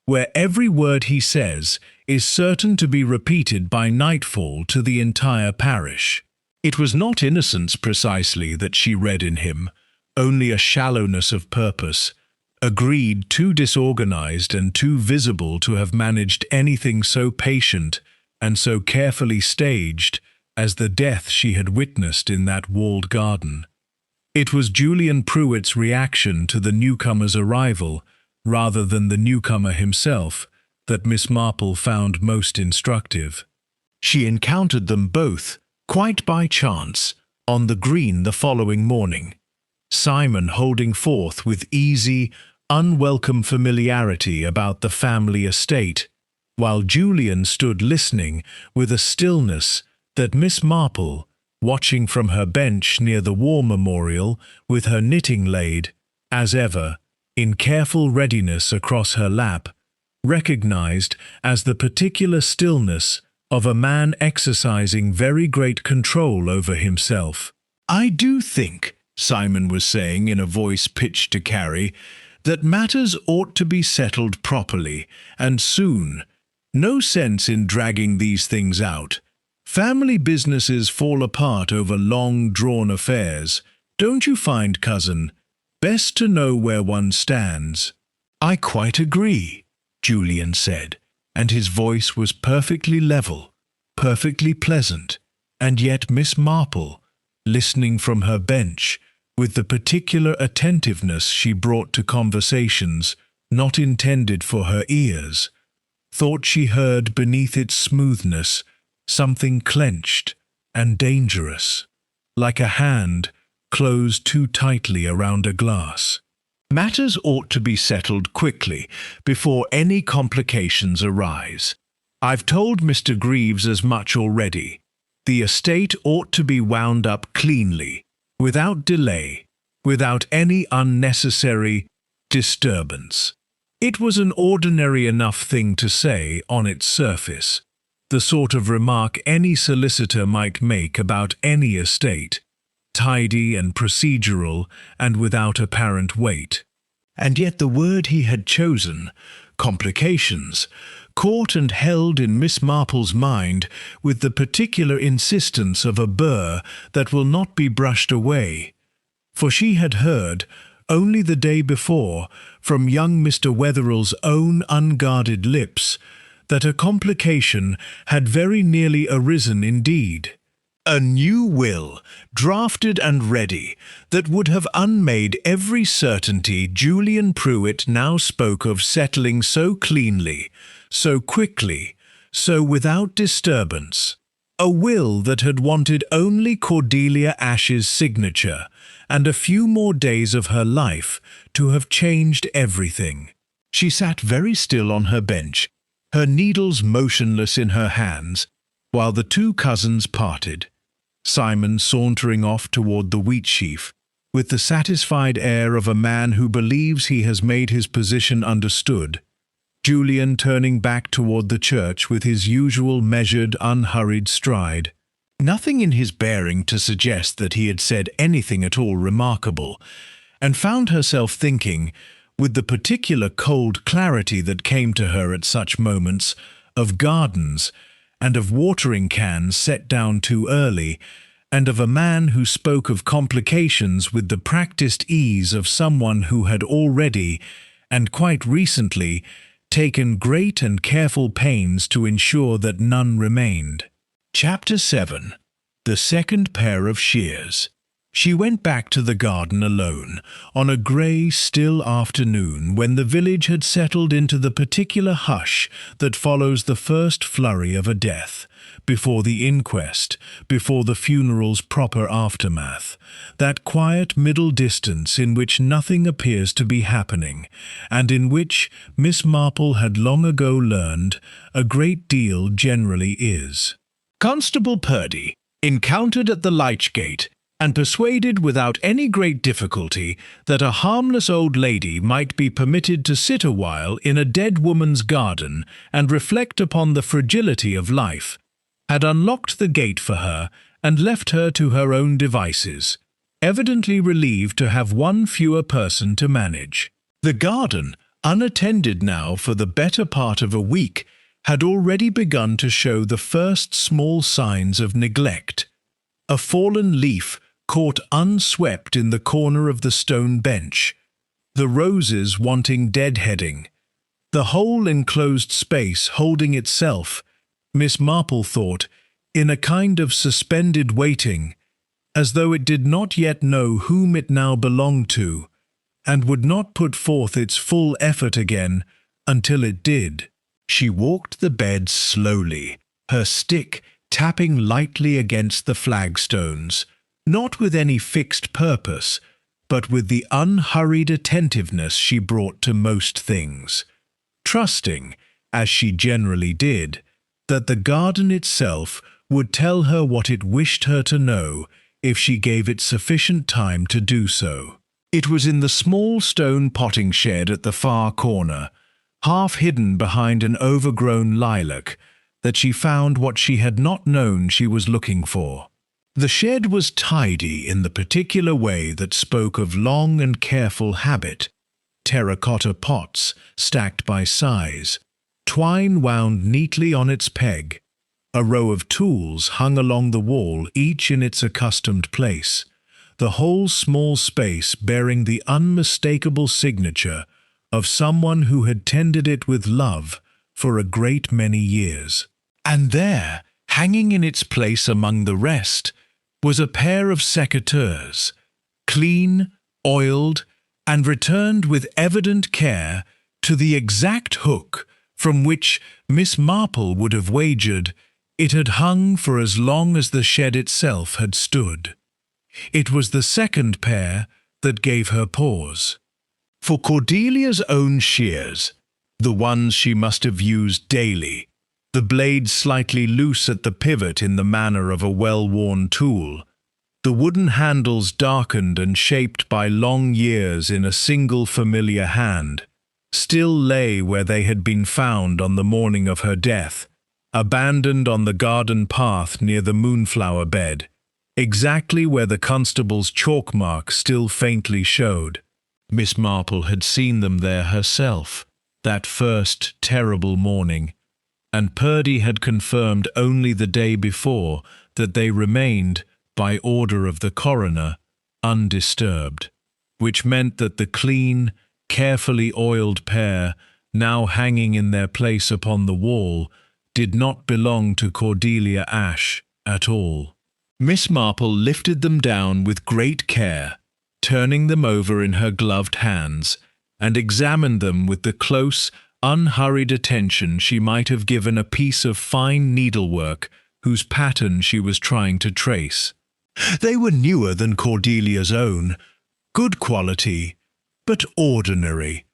where every word he says is certain to be repeated by nightfall to the entire parish. It was not innocence precisely that she read in him, only a shallowness of purpose, a greed too disorganized and too visible to have managed anything so patient and so carefully staged as the death she had witnessed in that walled garden. It was Julian Prewett's reaction to the newcomer's arrival, rather than the newcomer himself, that Miss Marple found most instructive. She encountered them both, quite by chance, on the green the following morning, Simon holding forth with easy, unwelcome familiarity about the family estate, while Julian stood listening with a stillness that Miss Marple, watching from her bench near the war memorial with her knitting laid, as ever, in careful readiness across her lap, recognized as the particular stillness of a man exercising very great control over himself. "I do think," Simon was saying in a voice pitched to Carrie, "that matters ought to be settled properly, and soon. No sense in dragging these things out. Family businesses fall apart over long-drawn affairs. Don't you find, cousin? Best to know where one stands." "I quite agree," Julian said, and his voice was perfectly level, perfectly pleasant, and yet Miss Marple, listening from her bench, with the particular attentiveness she brought to conversations not intended for her ears, thought she heard beneath its smoothness something clenched and dangerous, like a hand closed too tightly around a glass. "Matters ought to be settled quickly, before any complications arise. I've told Mr. Greaves as much already. The estate ought to be wound up cleanly, without delay, without any unnecessary disturbance." It was an ordinary enough thing to say on its surface, the sort of remark any solicitor might make about any estate, tidy and procedural and without apparent weight. And yet the word he had chosen, complications, caught and held in Miss Marple's mind with the particular insistence of a burr that will not be brushed away, for she had heard, only the day before, from young Mr. Wetherell's own unguarded lips, that a complication had very nearly arisen indeed. A new will, drafted and ready, that would have unmade every certainty Julian Pruitt now spoke of settling so cleanly, so quickly, so without disturbance. A will that had wanted only Cordelia Ash's signature and a few more days of her life to have changed everything. She sat very still on her bench, her needles motionless in her hands, while the two cousins parted. Simon sauntering off toward the wheat sheaf, with the satisfied air of a man who believes he has made his position understood. Julian turning back toward the church with his usual measured, unhurried stride. Nothing in his bearing to suggest that he had said anything at all remarkable, and found herself thinking, with the particular cold clarity that came to her at such moments, of gardens, and of watering cans set down too early, and of a man who spoke of complications with the practiced ease of someone who had already, and quite recently, taken great and careful pains to ensure that none remained. Chapter 7. The Second Pair of Shears. She went back to the garden alone, on a grey, still afternoon when the village had settled into the particular hush that follows the first flurry of a death, before the inquest, before the funeral's proper aftermath, that quiet middle distance in which nothing appears to be happening, and in which, Miss Marple had long ago learned, a great deal generally is. Constable Purdy, encountered at the Lyche Gate, and persuaded without any great difficulty that a harmless old lady might be permitted to sit a while in a dead woman's garden and reflect upon the fragility of life, had unlocked the gate for her and left her to her own devices, evidently relieved to have one fewer person to manage. The garden, unattended now for the better part of a week, had already begun to show the first small signs of neglect. A fallen leaf caught unswept in the corner of the stone bench, the roses wanting deadheading, the whole enclosed space holding itself, Miss Marple thought, in a kind of suspended waiting, as though it did not yet know whom it now belonged to, and would not put forth its full effort again until it did. She walked the bed slowly, her stick tapping lightly against the flagstones, not with any fixed purpose, but with the unhurried attentiveness she brought to most things, trusting, as she generally did, that the garden itself would tell her what it wished her to know if she gave it sufficient time to do so. It was in the small stone potting shed at the far corner, half hidden behind an overgrown lilac, that she found what she had not known she was looking for. The shed was tidy in the particular way that spoke of long and careful habit. Terracotta pots, stacked by size, twine wound neatly on its peg, a row of tools hung along the wall, each in its accustomed place, the whole small space bearing the unmistakable signature of someone who had tended it with love for a great many years. And there, hanging in its place among the rest, was a pair of secateurs, clean, oiled, and returned with evident care to the exact hook from which Miss Marple would have wagered it had hung for as long as the shed itself had stood. It was the second pair that gave her pause. For Cordelia's own shears, the ones she must have used daily, the blade slightly loose at the pivot in the manner of a well-worn tool, the wooden handles darkened and shaped by long years in a single familiar hand, still lay where they had been found on the morning of her death, abandoned on the garden path near the moonflower bed, exactly where the constable's chalk mark still faintly showed. Miss Marple had seen them there herself, that first terrible morning, and Purdy had confirmed only the day before that they remained, by order of the coroner, undisturbed, which meant that the clean, carefully oiled pair now hanging in their place upon the wall, did not belong to Cordelia Ashe at all. Miss Marple lifted them down with great care, turning them over in her gloved hands, and examined them with the close, unhurried attention she might have given a piece of fine needlework whose pattern she was trying to trace. They were newer than Cordelia's own, good quality, but ordinary,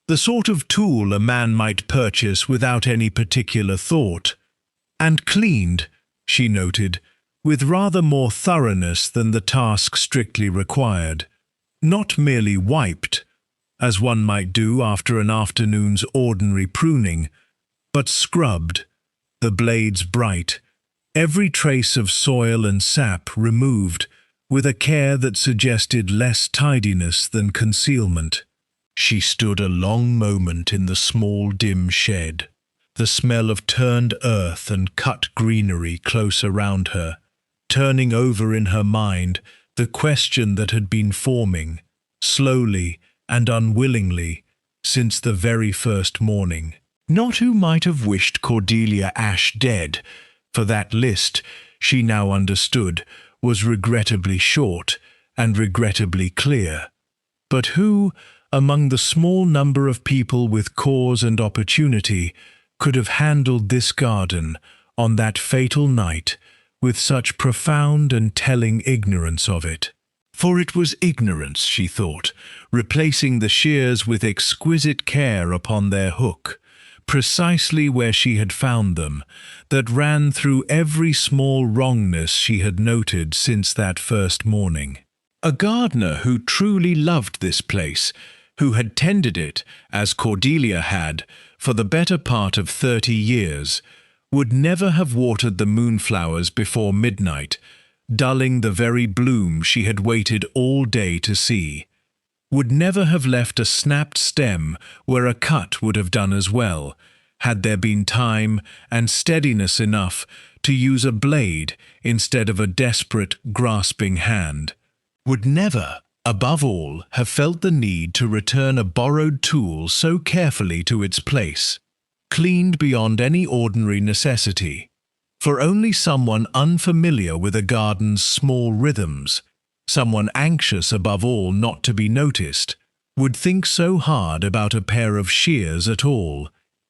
the sort of tool a man might purchase without any particular thought, and cleaned, she noted, with rather more thoroughness than the task strictly required, not merely wiped, as one might do after an afternoon's ordinary pruning, but scrubbed, the blades bright, every trace of soil and sap removed, with a care that suggested less tidiness than concealment. She stood a long moment in the small dim shed, the smell of turned earth and cut greenery close around her, turning over in her mind the question that had been forming, slowly and unwillingly, since the very first morning. Not who might have wished Cordelia Ashe dead, for that list, she now understood, was regrettably short and regrettably clear, but who, among the small number of people with cause and opportunity, could have handled this garden on that fatal night with such profound and telling ignorance of it. For it was ignorance, she thought, replacing the shears with exquisite care upon their hook, precisely where she had found them, that ran through every small wrongness she had noted since that first morning. A gardener who truly loved this place, who had tended it, as Cordelia had, for the better part of 30 years, would never have watered the moonflowers before midnight, dulling the very bloom she had waited all day to see, would never have left a snapped stem where a cut would have done as well, had there been time and steadiness enough to use a blade instead of a desperate, grasping hand, would never, above all, have felt the need to return a borrowed tool so carefully to its place, cleaned beyond any ordinary necessity, for only someone unfamiliar with a garden's small rhythms, someone anxious above all not to be noticed, would think so hard about a pair of shears at all,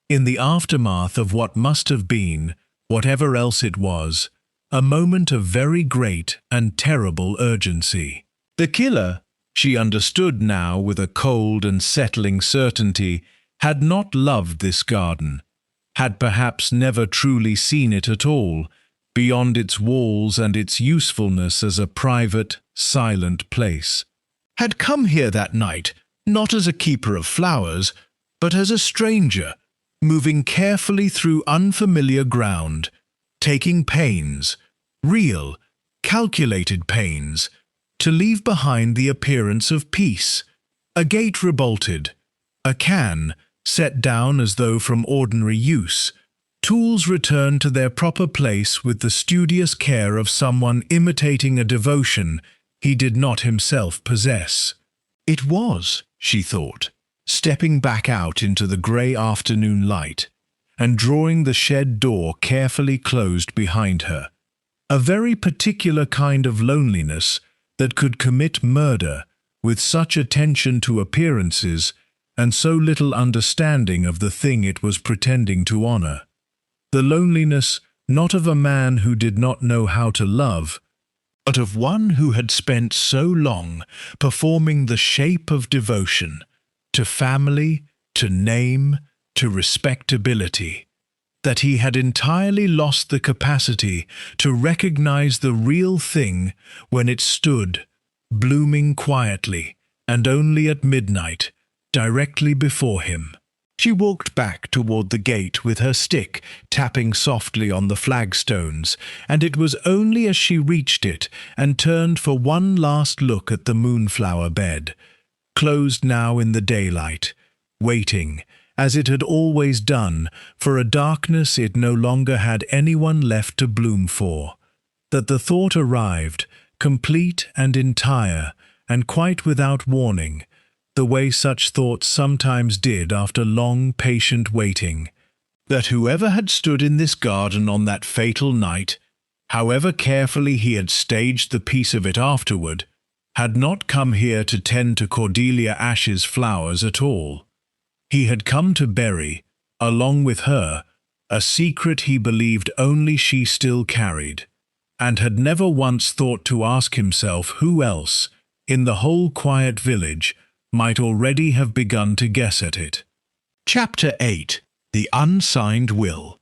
in the aftermath of what must have been, whatever else it was, a moment of very great and terrible urgency. The killer, she understood now with a cold and settling certainty, had not loved this garden, had perhaps never truly seen it at all, beyond its walls and its usefulness as a private, silent place, had come here that night, not as a keeper of flowers, but as a stranger, moving carefully through unfamiliar ground, taking pains, real, calculated pains, to leave behind the appearance of peace, a gate rebolted, a can set down as though from ordinary use, tools returned to their proper place with the studious care of someone imitating a devotion he did not himself possess. It was, she thought, stepping back out into the grey afternoon light and drawing the shed door carefully closed behind her, a very particular kind of loneliness that could commit murder with such attention to appearances and so little understanding of the thing it was pretending to honor. The loneliness not of a man who did not know how to love, but of one who had spent so long performing the shape of devotion to family, to name, to respectability, that he had entirely lost the capacity to recognize the real thing when it stood, blooming quietly and only at midnight, directly before him. She walked back toward the gate with her stick tapping softly on the flagstones, and it was only as she reached it and turned for one last look at the moonflower bed, closed now in the daylight, waiting, as it had always done, for a darkness it no longer had anyone left to bloom for, that the thought arrived, complete and entire, and quite without warning, the way such thoughts sometimes did after long, patient waiting, that whoever had stood in this garden on that fatal night, however carefully he had staged the piece of it afterward, had not come here to tend to Cordelia Ash's flowers at all. He had come to bury, along with her, a secret he believed only she still carried, and had never once thought to ask himself who else, in the whole quiet village, might already have begun to guess at it. Chapter 8. The Unsigned Will.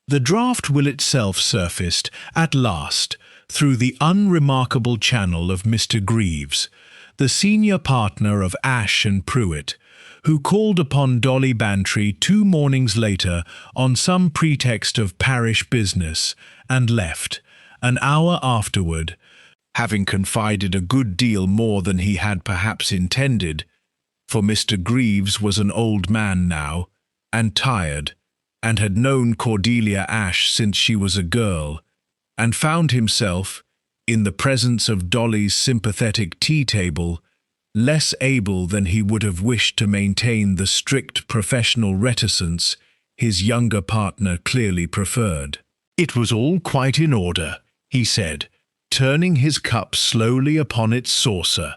The draft will itself surfaced, at last, through the unremarkable channel of Mr. Greaves, the senior partner of Ash and Pruitt, who called upon Dolly Bantry 2 mornings later on some pretext of parish business, and left, an hour afterward, having confided a good deal more than he had perhaps intended, for Mr. Greaves was an old man now, and tired, and had known Cordelia Ash since she was a girl, and found himself, in the presence of Dolly's sympathetic tea-table, less able than he would have wished to maintain the strict professional reticence his younger partner clearly preferred. "It was all quite in order," he said, turning his cup slowly upon its saucer,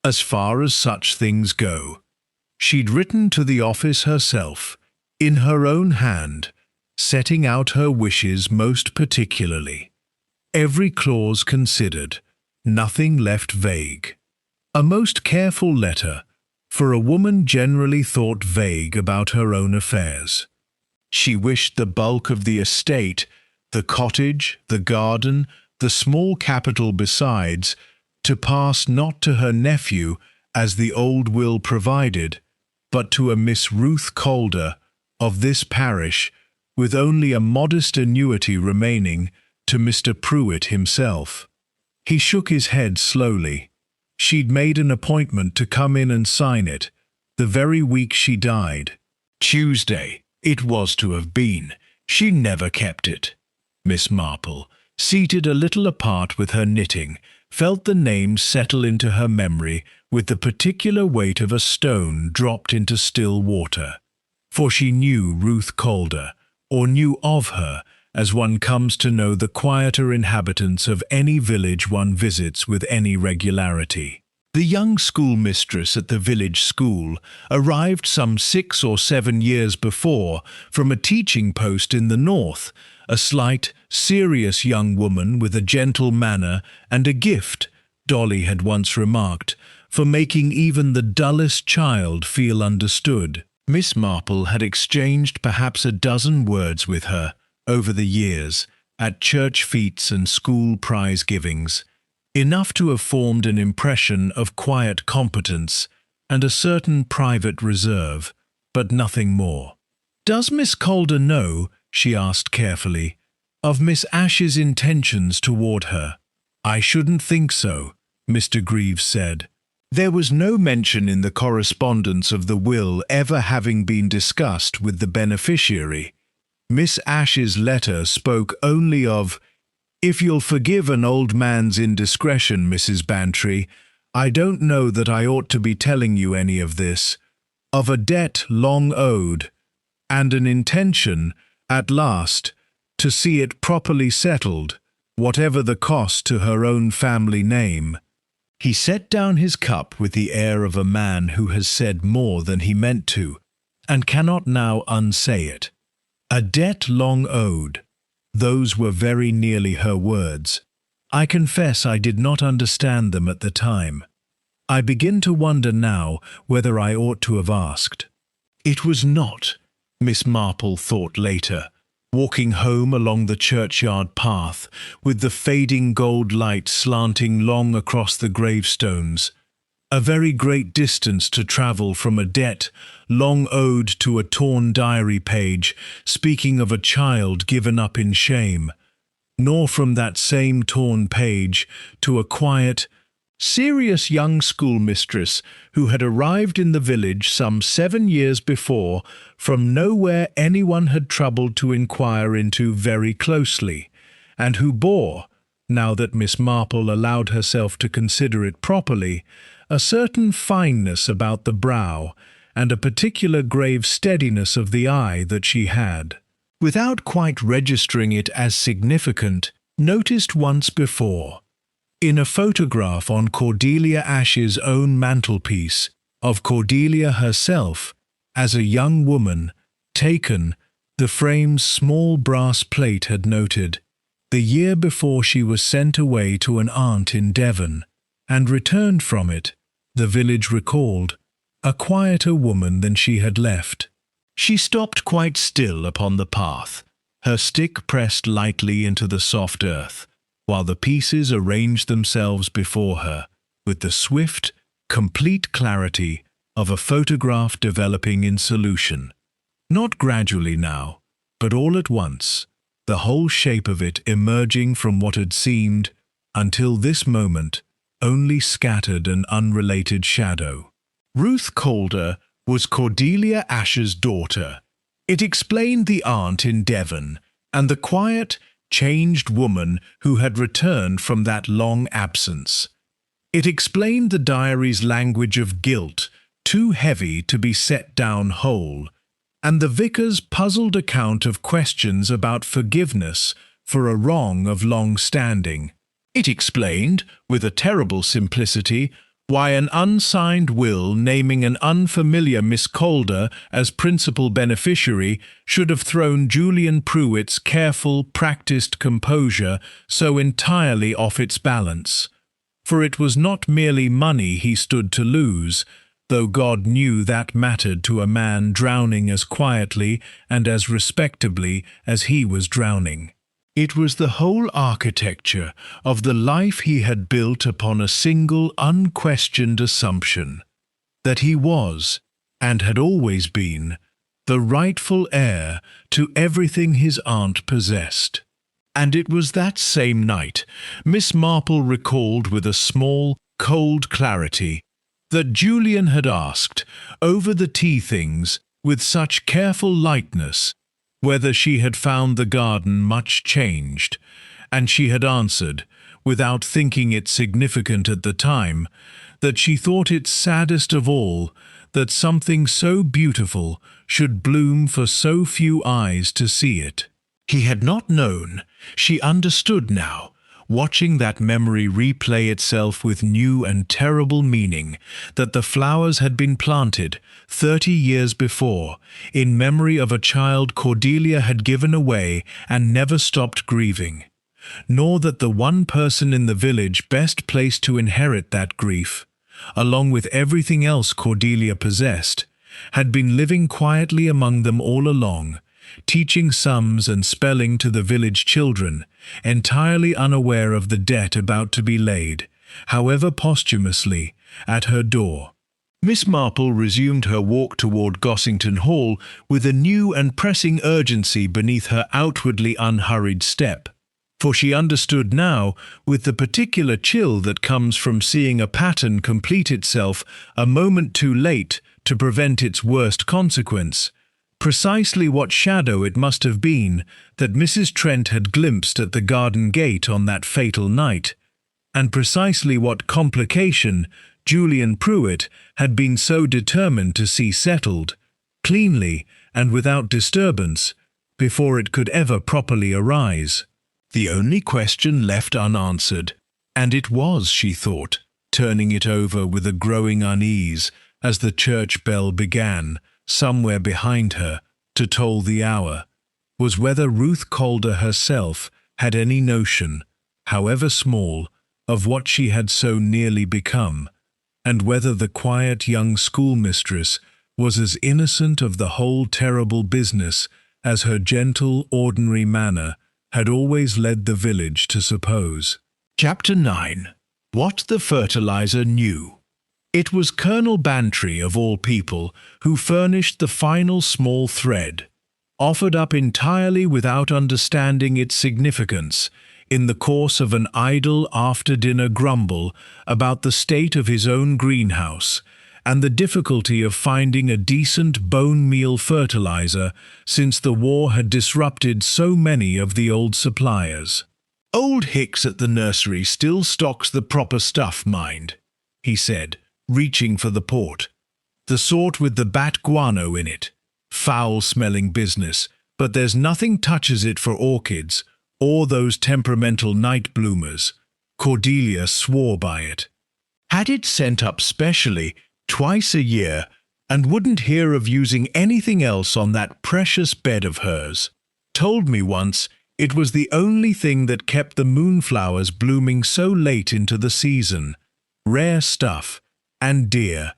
"as far as such things go. She'd written to the office herself, in her own hand, setting out her wishes most particularly. Every clause considered, nothing left vague. A most careful letter, for a woman generally thought vague about her own affairs. She wished the bulk of the estate, the cottage, the garden, the small capital besides, to pass not to her nephew, as the old will provided, but to a Miss Ruth Calder, of this parish, with only a modest annuity remaining to Mr. Pruitt himself." He shook his head slowly. She'd made an appointment to come in and sign it, the very week she died. Tuesday, it was to have been. She never kept it. Miss Marple, seated a little apart with her knitting, felt the name settle into her memory with the particular weight of a stone dropped into still water. For she knew Ruth Calder, or knew of her, as one comes to know the quieter inhabitants of any village one visits with any regularity. The young schoolmistress at the village school arrived some 6 or 7 years before from a teaching post in the north, a slight, serious young woman with a gentle manner and a gift, Dolly had once remarked, for making even the dullest child feel understood. Miss Marple had exchanged perhaps a dozen words with her over the years, at church fetes and school prize-givings, enough to have formed an impression of quiet competence and a certain private reserve, but nothing more. "Does Miss Calder know," she asked carefully, "of Miss Ash's intentions toward her?" "I shouldn't think so," Mr. Greaves said. "There was no mention in the correspondence of the will ever having been discussed with the beneficiary. Miss Ash's letter spoke only of, 'If you'll forgive an old man's indiscretion, Mrs. Bantry, I don't know that I ought to be telling you any of this,' of a debt long owed, and an intention, at last, to see it properly settled, whatever the cost to her own family name." He set down his cup with the air of a man who has said more than he meant to, and cannot now unsay it. A debt long owed. Those were very nearly her words. I confess I did not understand them at the time. I begin to wonder now whether I ought to have asked. It was not, Miss Marple thought later, walking home along the churchyard path, with the fading gold light slanting long across the gravestones, a very great distance to travel from a debt long owed to a torn diary page speaking of a child given up in shame, nor from that same torn page to a quiet, serious young schoolmistress who had arrived in the village some 7 years before from nowhere anyone had troubled to inquire into very closely, and who bore, now that Miss Marple allowed herself to consider it properly, a certain fineness about the brow and a particular grave steadiness of the eye that she had, without quite registering it as significant, noticed once before, in a photograph on Cordelia Ash's own mantelpiece of Cordelia herself as a young woman, taken, the frame's small brass plate had noted, the year before she was sent away to an aunt in Devon, and returned from it, the village recalled, a quieter woman than she had left. She stopped quite still upon the path, her stick pressed lightly into the soft earth, while the pieces arranged themselves before her, with the swift, complete clarity of a photograph developing in solution. Not gradually now, but all at once, the whole shape of it emerging from what had seemed, until this moment, only scattered and unrelated shadow. Ruth Calder was Cordelia Ash's daughter. It explained the aunt in Devon, and the quiet, changed woman who had returned from that long absence. It explained the diary's language of guilt, too heavy to be set down whole, and the vicar's puzzled account of questions about forgiveness for a wrong of long standing. It explained, with a terrible simplicity, why an unsigned will naming an unfamiliar Miss Calder as principal beneficiary should have thrown Julian Prewett's careful, practised composure so entirely off its balance. For it was not merely money he stood to lose, though God knew that mattered to a man drowning as quietly and as respectably as he was drowning. It was the whole architecture of the life he had built upon a single unquestioned assumption, that he was, and had always been, the rightful heir to everything his aunt possessed. And it was that same night, Miss Marple recalled with a small, cold clarity, that Julian had asked, over the tea things, with such careful lightness, whether she had found the garden much changed, and she had answered, without thinking it significant at the time, that she thought it saddest of all that something so beautiful should bloom for so few eyes to see it. He had not known, she understood now, watching that memory replay itself with new and terrible meaning, that the flowers had been planted 30 years before, in memory of a child Cordelia had given away and never stopped grieving, nor that the one person in the village best placed to inherit that grief, along with everything else Cordelia possessed, had been living quietly among them all along, teaching sums and spelling to the village children, entirely unaware of the debt about to be laid, however posthumously, at her door. Miss Marple resumed her walk toward Gossington Hall with a new and pressing urgency beneath her outwardly unhurried step, for she understood now, with the particular chill that comes from seeing a pattern complete itself a moment too late to prevent its worst consequence, precisely what shadow it must have been that Mrs. Trent had glimpsed at the garden gate on that fatal night, and precisely what complication Julian Prewett had been so determined to see settled, cleanly and without disturbance, before it could ever properly arise. The only question left unanswered, and it was, she thought, turning it over with a growing unease as the church bell began, somewhere behind her, to toll the hour, was whether Ruth Calder herself had any notion, however small, of what she had so nearly become, and whether the quiet young schoolmistress was as innocent of the whole terrible business as her gentle, ordinary manner had always led the village to suppose. Chapter 9. What the Fertilizer Knew. It was Colonel Bantry, of all people, who furnished the final small thread, offered up entirely without understanding its significance, in the course of an idle after-dinner grumble about the state of his own greenhouse, and the difficulty of finding a decent bone-meal fertilizer since the war had disrupted so many of the old suppliers. "Old Hicks at the nursery still stocks the proper stuff, mind," he said, reaching for the port. "The sort with the bat guano in it. Foul-smelling business, but there's nothing touches it for orchids, or those temperamental night bloomers." Cordelia swore by it. "Had it sent up specially, twice a year, and wouldn't hear of using anything else on that precious bed of hers. Told me once it was the only thing that kept the moonflowers blooming so late into the season. Rare stuff, and dear.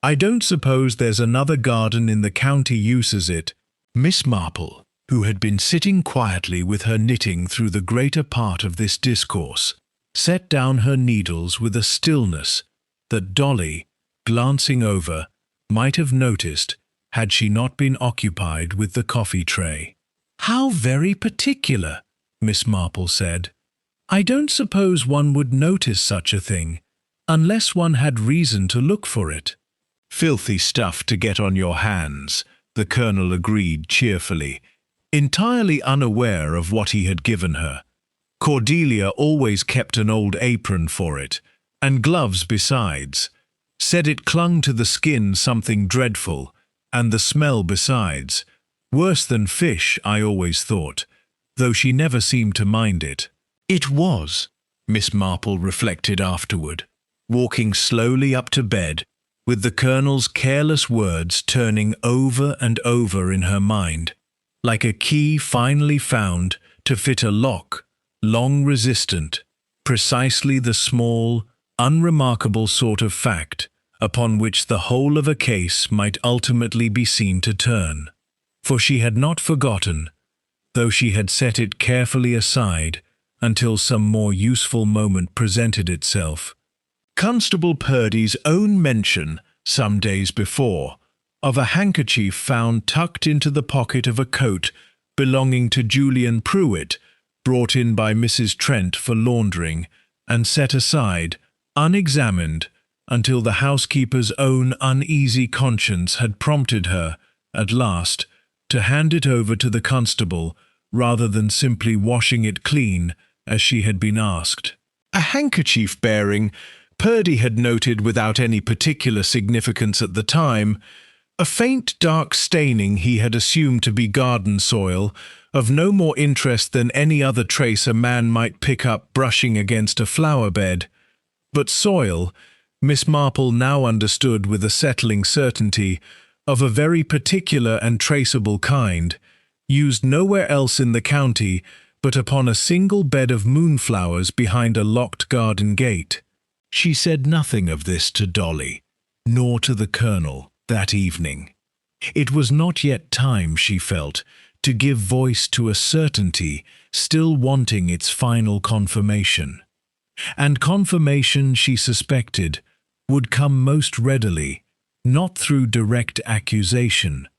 I don't suppose there's another garden in the county uses it." Miss Marple, who had been sitting quietly with her knitting through the greater part of this discourse, set down her needles with a stillness that Dolly, glancing over, might have noticed had she not been occupied with the coffee tray. "How very particular," Miss Marple said. "I don't suppose one would notice such a thing, unless one had reason to look for it." "Filthy stuff to get on your hands," the Colonel agreed cheerfully, entirely unaware of what he had given her. Cordelia always kept an old apron for it, and gloves besides. Said it clung to the skin something dreadful, and the smell besides. Worse than fish, I always thought, though she never seemed to mind it. It was, Miss Marple reflected afterward, walking slowly up to bed, with the Colonel's careless words turning over and over in her mind, like a key finally found to fit a lock, long resistant, precisely the small, unremarkable sort of fact upon which the whole of a case might ultimately be seen to turn. For she had not forgotten, though she had set it carefully aside until some more useful moment presented itself, Constable Purdy's own mention, some days before, of a handkerchief found tucked into the pocket of a coat belonging to Julian Pruitt, brought in by Mrs. Trent for laundering, and set aside, unexamined, until the housekeeper's own uneasy conscience had prompted her, at last, to hand it over to the constable, rather than simply washing it clean, as she had been asked. A handkerchief bearing, Purdy had noted without any particular significance at the time, a faint dark staining he had assumed to be garden soil, of no more interest than any other trace a man might pick up brushing against a flower bed. But soil, Miss Marple now understood with a settling certainty, of a very particular and traceable kind, used nowhere else in the county but upon a single bed of moonflowers behind a locked garden gate. She said nothing of this to Dolly, nor to the Colonel, that evening. It was not yet time, she felt, to give voice to a certainty still wanting its final confirmation. And confirmation, she suspected, would come most readily, not through direct accusation,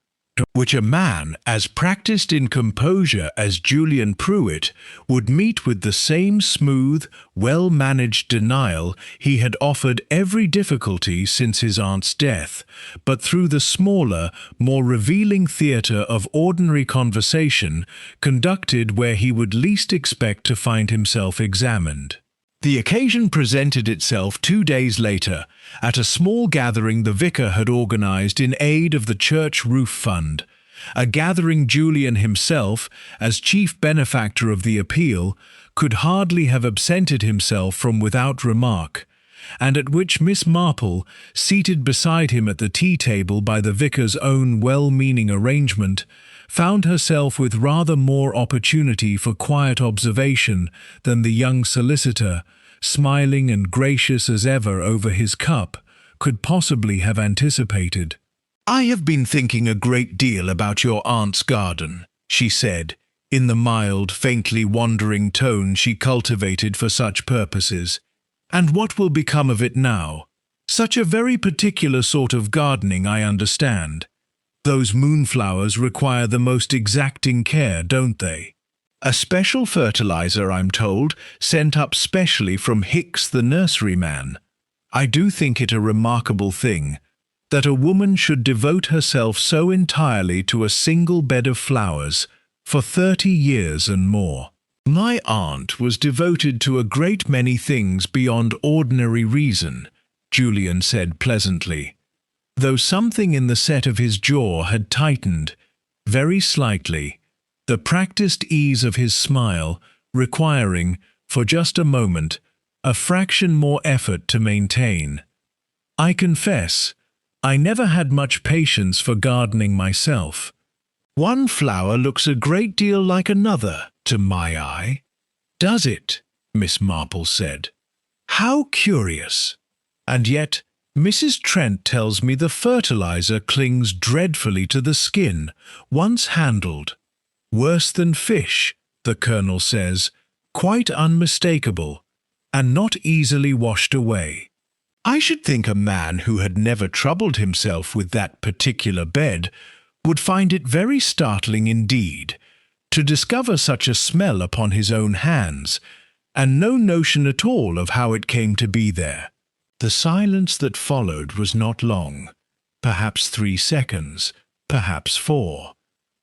which a man as practiced in composure as Julian Pruitt would meet with the same smooth, well-managed denial he had offered every difficulty since his aunt's death, but through the smaller, more revealing theatre of ordinary conversation conducted where he would least expect to find himself examined. The occasion presented itself 2 days later, at a small gathering the vicar had organized in aid of the church roof fund, a gathering Julian himself, as chief benefactor of the appeal, could hardly have absented himself from without remark, and at which Miss Marple, seated beside him at the tea-table by the vicar's own well-meaning arrangement, found herself with rather more opportunity for quiet observation than the young solicitor, smiling and gracious as ever over his cup, could possibly have anticipated. "I have been thinking a great deal about your aunt's garden," she said, in the mild, faintly wandering tone she cultivated for such purposes. "And what will become of it now? Such a very particular sort of gardening, I understand. Those moonflowers require the most exacting care, don't they? A special fertilizer, I'm told, sent up specially from Hicks the nurseryman. I do think it a remarkable thing, that a woman should devote herself so entirely to a single bed of flowers, for 30 years and more." My aunt was devoted to a great many things beyond ordinary reason, Julian said pleasantly, though something in the set of his jaw had tightened, very slightly, the practiced ease of his smile requiring, for just a moment, a fraction more effort to maintain. I confess, I never had much patience for gardening myself. One flower looks a great deal like another, to my eye. Does it? Miss Marple said. How curious! And yet, Mrs. Trent tells me the fertilizer clings dreadfully to the skin, once handled. Worse than fish, the Colonel says, quite unmistakable, and not easily washed away. I should think a man who had never troubled himself with that particular bed would find it very startling indeed to discover such a smell upon his own hands, and no notion at all of how it came to be there. The silence that followed was not long, perhaps 3 seconds, perhaps 4.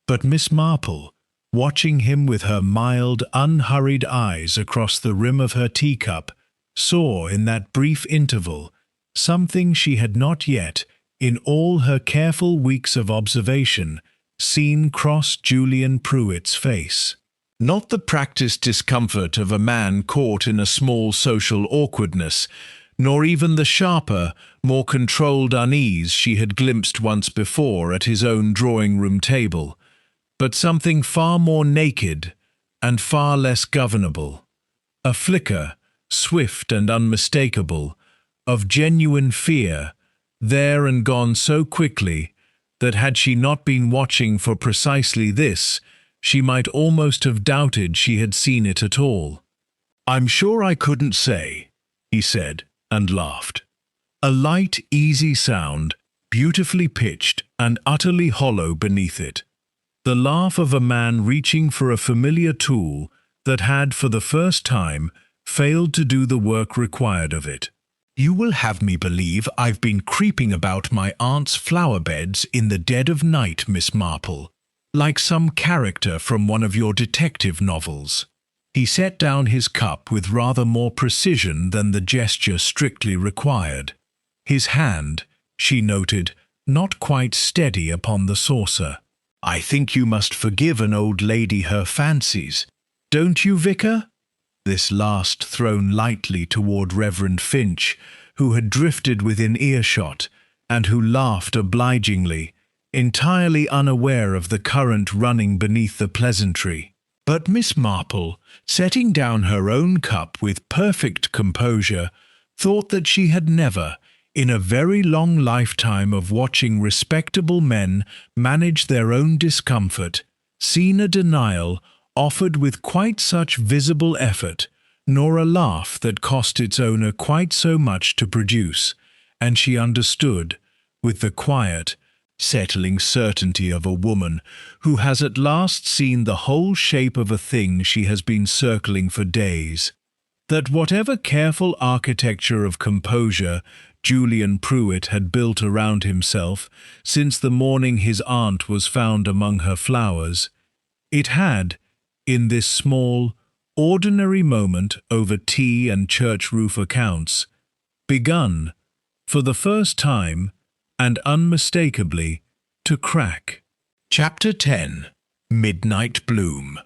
But Miss Marple, watching him with her mild, unhurried eyes across the rim of her teacup, saw in that brief interval something she had not yet, in all her careful weeks of observation, seen cross Julian Pruitt's face. Not the practiced discomfort of a man caught in a small social awkwardness, nor even the sharper, more controlled unease she had glimpsed once before at his own drawing-room table, but something far more naked and far less governable. A flicker, swift and unmistakable, of genuine fear, there and gone so quickly that had she not been watching for precisely this, she might almost have doubted she had seen it at all. "I'm sure I couldn't say," he said, and laughed. A light, easy sound, beautifully pitched and utterly hollow beneath it. The laugh of a man reaching for a familiar tool that had, for the first time, failed to do the work required of it. "You will have me believe I've been creeping about my aunt's flower beds in the dead of night, Miss Marple, like some character from one of your detective novels." He set down his cup with rather more precision than the gesture strictly required. His hand, she noted, not quite steady upon the saucer. "I think you must forgive an old lady her fancies, don't you, Vicar?" This last thrown lightly toward Reverend Finch, who had drifted within earshot, and who laughed obligingly, entirely unaware of the current running beneath the pleasantry. But Miss Marple, setting down her own cup with perfect composure, thought that she had never, in a very long lifetime of watching respectable men manage their own discomfort, seen a denial offered with quite such visible effort, nor a laugh that cost its owner quite so much to produce, and she understood, with the quiet, settling certainty of a woman who has at last seen the whole shape of a thing she has been circling for days, that whatever careful architecture of composure Julian Pruitt had built around himself since the morning his aunt was found among her flowers, it had, in this small, ordinary moment over tea and church roof accounts, begun, for the first time, and unmistakably, to crack. Chapter 10. Midnight Bloom.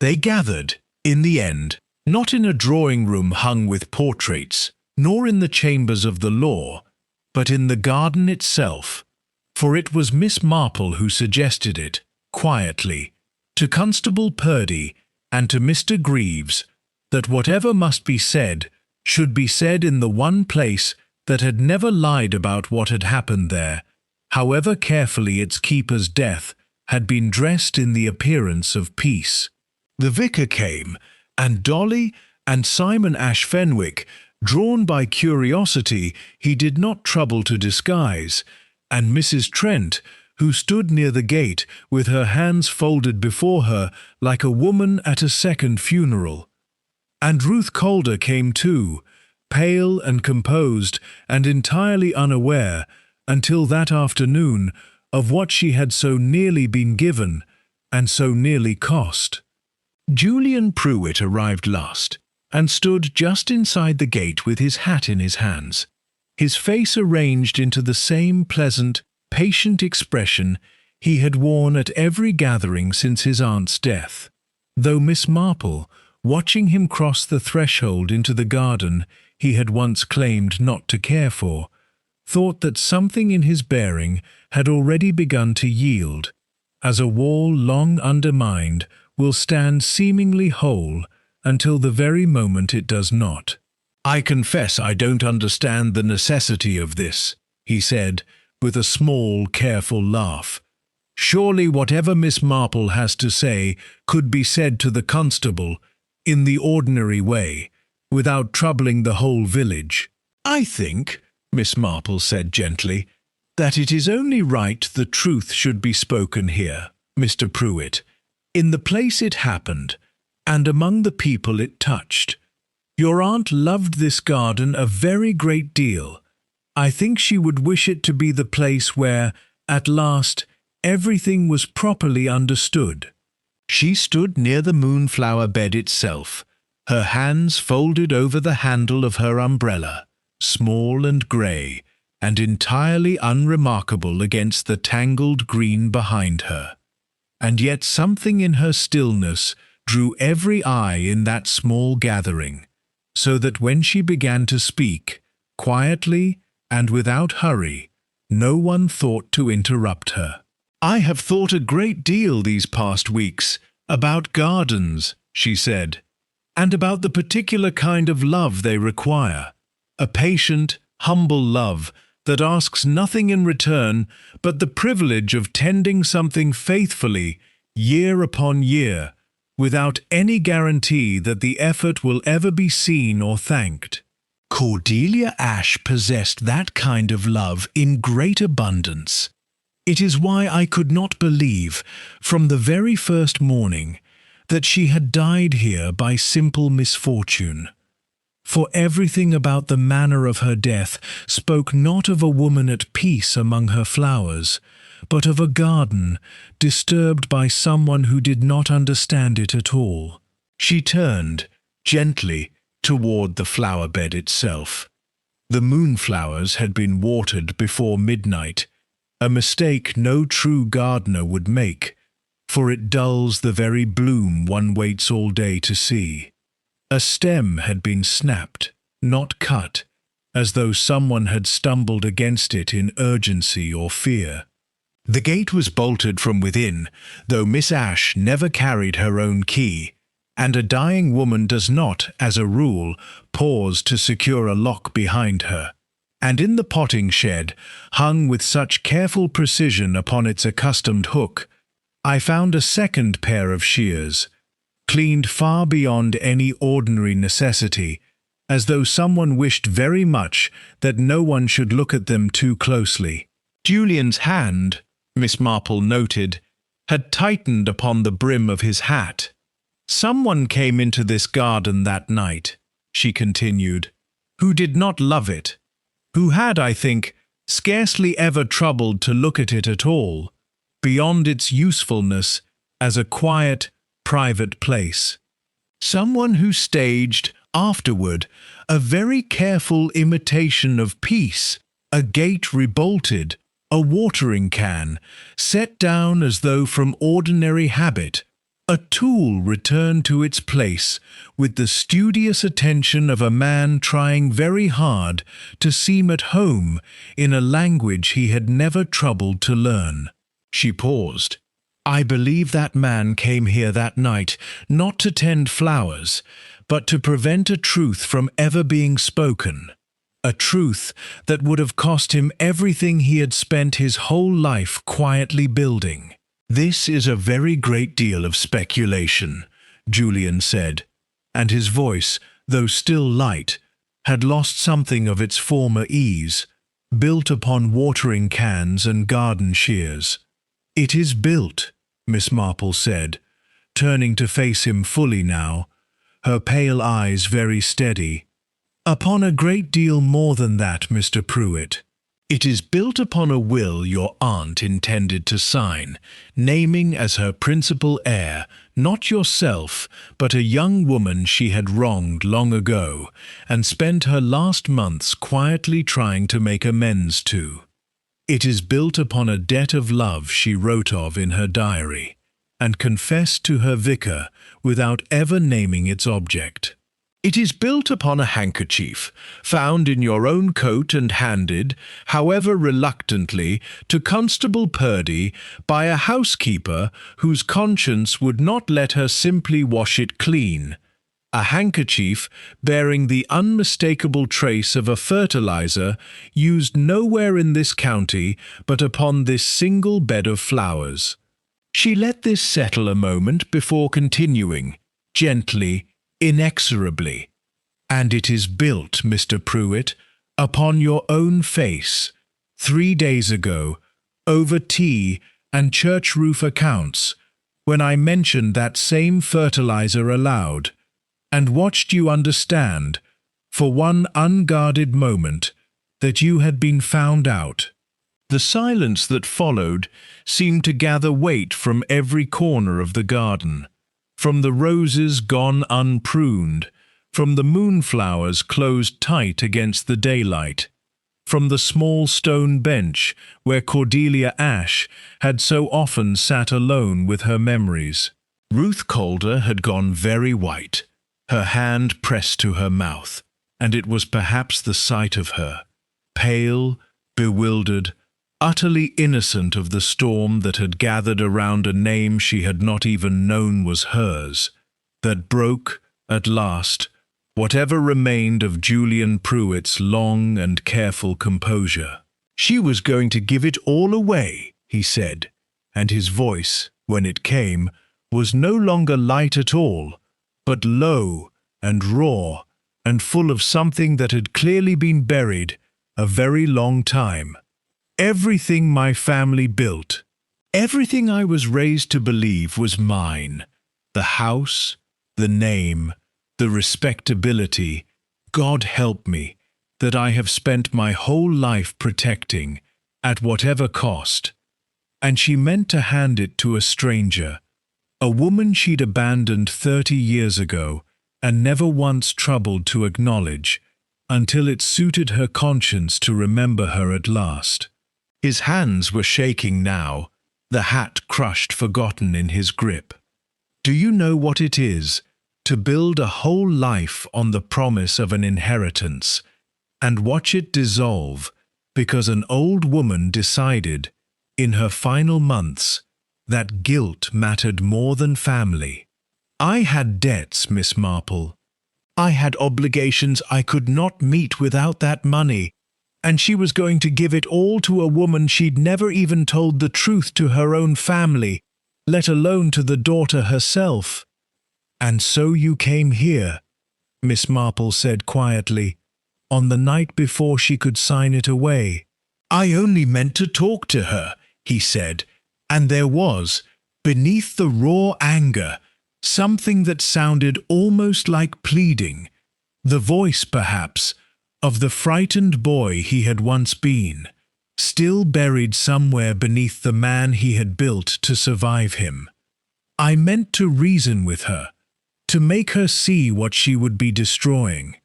They gathered, in the end, not in a drawing-room hung with portraits, nor in the chambers of the law, but in the garden itself, for it was Miss Marple who suggested it, quietly, to Constable Purdy and to Mr. Greaves, that whatever must be said should be said in the one place that had never lied about what had happened there, however carefully its keeper's death had been dressed in the appearance of peace. The vicar came, and Dolly and Simon Ash Fenwick, drawn by curiosity he did not trouble to disguise, and Mrs. Trent, who stood near the gate with her hands folded before her like a woman at a second funeral. And Ruth Calder came too, pale and composed and entirely unaware, until that afternoon, of what she had so nearly been given and so nearly cost. Julian Pruitt arrived last, and stood just inside the gate with his hat in his hands, his face arranged into the same pleasant, patient expression he had worn at every gathering since his aunt's death. Though Miss Marple, watching him cross the threshold into the garden he had once claimed not to care for, thought that something in his bearing had already begun to yield, as a wall long undermined will stand seemingly whole until the very moment it does not. "I confess I don't understand the necessity of this," he said, with a small, careful laugh. "Surely whatever Miss Marple has to say could be said to the constable, in the ordinary way, without troubling the whole village." "I think," Miss Marple said gently, "that it is only right the truth should be spoken here, Mr. Pruitt, in the place it happened, and among the people it touched. Your aunt loved this garden a very great deal. I think she would wish it to be the place where, at last, everything was properly understood." She stood near the moonflower bed itself, her hands folded over the handle of her umbrella, small and grey, and entirely unremarkable against the tangled green behind her. And yet something in her stillness drew every eye in that small gathering, so that when she began to speak, quietly and without hurry, no one thought to interrupt her. "I have thought a great deal these past weeks about gardens," she said, "and about the particular kind of love they require, a patient, humble love that asks nothing in return but the privilege of tending something faithfully, year upon year, without any guarantee that the effort will ever be seen or thanked. Cordelia Ashe possessed that kind of love in great abundance. It is why I could not believe, from the very first morning, that she had died here by simple misfortune. For everything about the manner of her death spoke not of a woman at peace among her flowers, but of a garden disturbed by someone who did not understand it at all." She turned, gently, toward the flower bed itself. The moonflowers had been watered before midnight, a mistake no true gardener would make, for it dulls the very bloom one waits all day to see. A stem had been snapped, not cut, as though someone had stumbled against it in urgency or fear. The gate was bolted from within, though Miss Ashe never carried her own key, and a dying woman does not, as a rule, pause to secure a lock behind her. And in the potting shed, hung with such careful precision upon its accustomed hook, I found a second pair of shears, cleaned far beyond any ordinary necessity, as though someone wished very much that no one should look at them too closely. Julian's hand, Miss Marple noted, had tightened upon the brim of his hat. "Someone came into this garden that night," she continued, "who did not love it, who had, I think, scarcely ever troubled to look at it at all, beyond its usefulness as a quiet, private place. Someone who staged, afterward, a very careful imitation of peace, a gate rebolted, a watering can, set down as though from ordinary habit, a tool returned to its place with the studious attention of a man trying very hard to seem at home in a language he had never troubled to learn." She paused. "I believe that man came here that night not to tend flowers, but to prevent a truth from ever being spoken, a truth that would have cost him everything he had spent his whole life quietly building." "This is a very great deal of speculation," Julian said, and his voice, though still light, had lost something of its former ease, built upon watering cans and garden shears. "It is built," Miss Marple said, turning to face him fully now, her pale eyes very steady, "upon a great deal more than that, Mr. Pruitt. It is built upon a will your aunt intended to sign, naming as her principal heir not yourself, but a young woman she had wronged long ago, and spent her last months quietly trying to make amends to. It is built upon a debt of love she wrote of in her diary, and confessed to her vicar without ever naming its object. It is built upon a handkerchief, found in your own coat and handed, however reluctantly, to Constable Purdy by a housekeeper whose conscience would not let her simply wash it clean. A handkerchief bearing the unmistakable trace of a fertilizer used nowhere in this county but upon this single bed of flowers. She let this settle a moment before continuing, gently, inexorably. And it is built, Mr. Pruitt, upon your own face, 3 days ago, over tea and church roof accounts, when I mentioned that same fertilizer aloud, and watched you understand, for one unguarded moment, that you had been found out. The silence that followed seemed to gather weight from every corner of the garden, from the roses gone unpruned, from the moonflowers closed tight against the daylight, from the small stone bench where Cordelia Ashe had so often sat alone with her memories. Ruth Calder had gone very white, her hand pressed to her mouth, and it was perhaps the sight of her, pale, bewildered, utterly innocent of the storm that had gathered around a name she had not even known was hers, that broke, at last, whatever remained of Julian Pruitt's long and careful composure. She was going to give it all away, he said, and his voice, when it came, was no longer light at all, but low and raw and full of something that had clearly been buried a very long time. Everything my family built, everything I was raised to believe was mine, the house, the name, the respectability, God help me, that I have spent my whole life protecting, at whatever cost. And she meant to hand it to a stranger, a woman she'd abandoned 30 years ago and never once troubled to acknowledge, until it suited her conscience to remember her at last. His hands were shaking now, the hat crushed forgotten in his grip. Do you know what it is, to build a whole life on the promise of an inheritance, and watch it dissolve because an old woman decided, in her final months, that guilt mattered more than family? I had debts, Miss Marple. I had obligations I could not meet without that money, and she was going to give it all to a woman she'd never even told the truth to her own family, let alone to the daughter herself. And so you came here, Miss Marple said quietly, on the night before she could sign it away. I only meant to talk to her, he said, and there was, beneath the raw anger, something that sounded almost like pleading, the voice, perhaps, of the frightened boy he had once been, still buried somewhere beneath the man he had built to survive him. I meant to reason with her, to make her see what she would be destroying.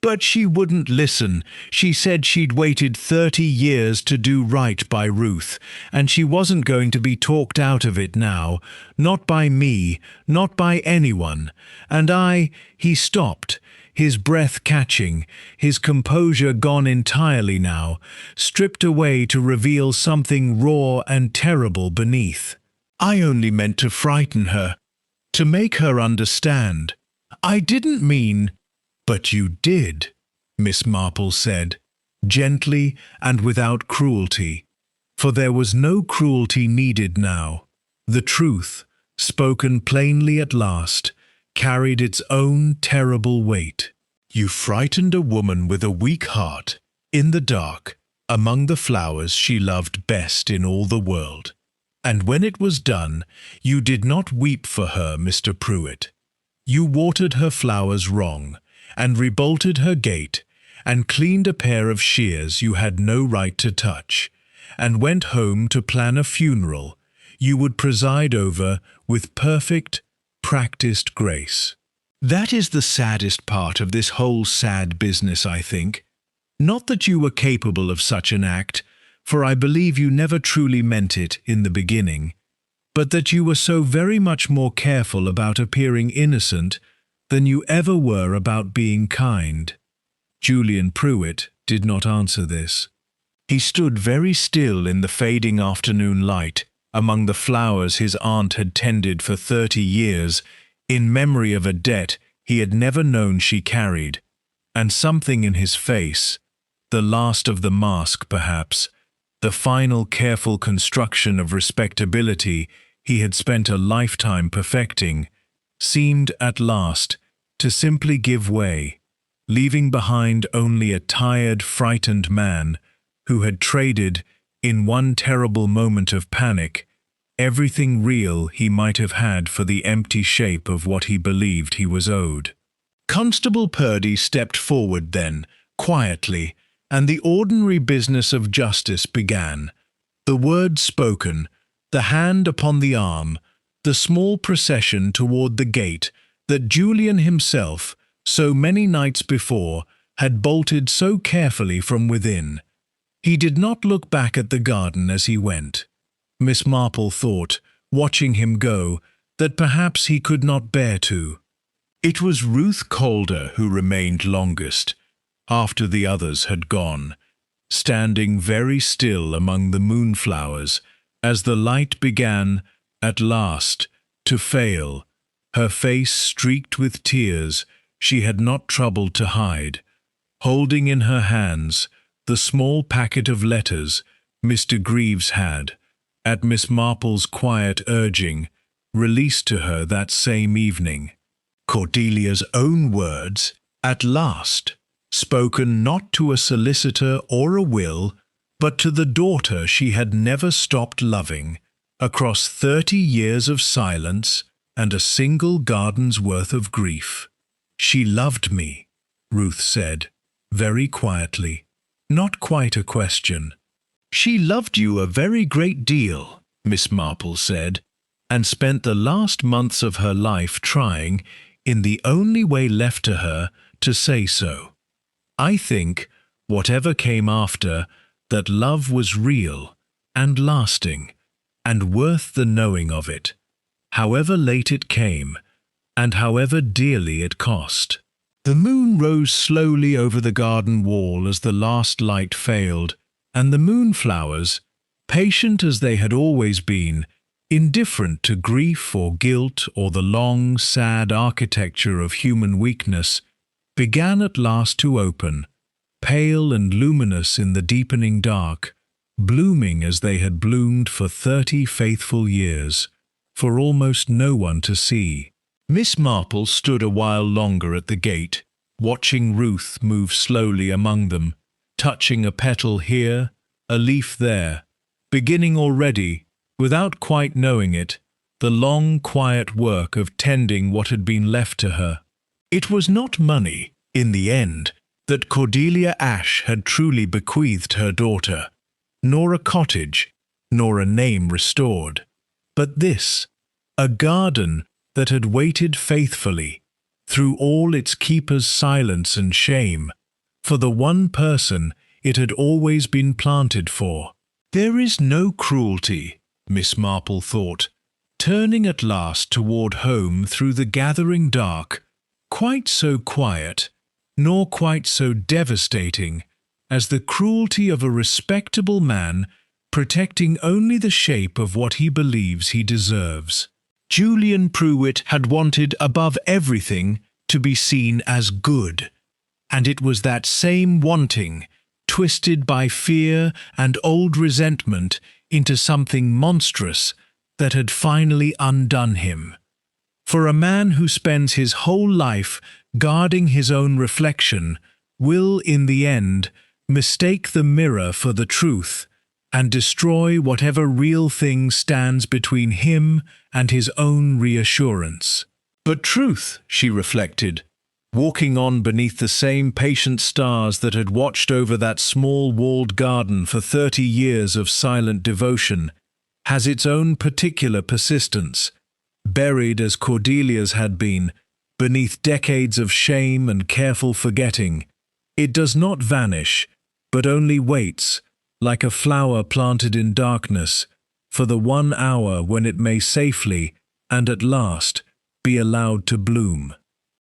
But she wouldn't listen. She said she'd waited 30 years to do right by Ruth, and she wasn't going to be talked out of it now, not by me, not by anyone. And he stopped, his breath catching, his composure gone entirely now, stripped away to reveal something raw and terrible beneath. I only meant to frighten her, to make her understand. I didn't mean— But you did, Miss Marple said, gently and without cruelty, for there was no cruelty needed now. The truth, spoken plainly at last, carried its own terrible weight. You frightened a woman with a weak heart, in the dark, among the flowers she loved best in all the world. And when it was done, you did not weep for her, Mr. Pruitt. You watered her flowers wrong, and rebolted her gate, and cleaned a pair of shears you had no right to touch, and went home to plan a funeral you would preside over with perfect, practiced grace. That is the saddest part of this whole sad business, I think. Not that you were capable of such an act, for I believe you never truly meant it in the beginning, but that you were so very much more careful about appearing innocent than you ever were about being kind. Julian Pruitt did not answer this. He stood very still in the fading afternoon light, among the flowers his aunt had tended for 30 years, in memory of a debt he had never known she carried, and something in his face, the last of the mask perhaps, the final careful construction of respectability he had spent a lifetime perfecting, seemed at last to simply give way, leaving behind only a tired, frightened man who had traded, in one terrible moment of panic, everything real he might have had for the empty shape of what he believed he was owed. Constable Purdy stepped forward then, quietly, and the ordinary business of justice began. The words spoken, the hand upon the arm, the small procession toward the gate that Julian himself, so many nights before, had bolted so carefully from within. He did not look back at the garden as he went. Miss Marple thought, watching him go, that perhaps he could not bear to. It was Ruth Calder who remained longest, after the others had gone, standing very still among the moonflowers as the light began, at last, to fail, her face streaked with tears she had not troubled to hide, holding in her hands the small packet of letters Mr. Greaves had, at Miss Marple's quiet urging, released to her that same evening. Cordelia's own words, at last, spoken not to a solicitor or a will, but to the daughter she had never stopped loving, across 30 years of silence and a single garden's worth of grief. She loved me, Ruth said, very quietly, not quite a question. She loved you a very great deal, Miss Marple said, and spent the last months of her life trying, in the only way left to her, to say so. I think, whatever came after, that love was real and lasting, and worth the knowing of it, however late it came, and however dearly it cost. The moon rose slowly over the garden wall as the last light failed, and the moonflowers, patient as they had always been, indifferent to grief or guilt or the long, sad architecture of human weakness, began at last to open, pale and luminous in the deepening dark, blooming as they had bloomed for 30 faithful years, for almost no one to see. Miss Marple stood a while longer at the gate, watching Ruth move slowly among them, touching a petal here, a leaf there, beginning already, without quite knowing it, the long, quiet work of tending what had been left to her. It was not money, in the end, that Cordelia Ashe had truly bequeathed her daughter, nor a cottage, nor a name restored, but this, a garden that had waited faithfully, through all its keeper's silence and shame, for the one person it had always been planted for. There is no cruelty, Miss Marple thought, turning at last toward home through the gathering dark, quite so quiet, nor quite so devastating, as the cruelty of a respectable man protecting only the shape of what he believes he deserves. Julian Pruitt had wanted above everything to be seen as good, and it was that same wanting, twisted by fear and old resentment into something monstrous, that had finally undone him. For a man who spends his whole life guarding his own reflection will, in the end, mistake the mirror for the truth, and destroy whatever real thing stands between him and his own reassurance. But truth, she reflected, walking on beneath the same patient stars that had watched over that small walled garden for 30 years of silent devotion, has its own particular persistence. Buried as Cordelia's had been, beneath decades of shame and careful forgetting, it does not vanish, but only waits, like a flower planted in darkness, for the 1 hour when it may safely, and at last, be allowed to bloom.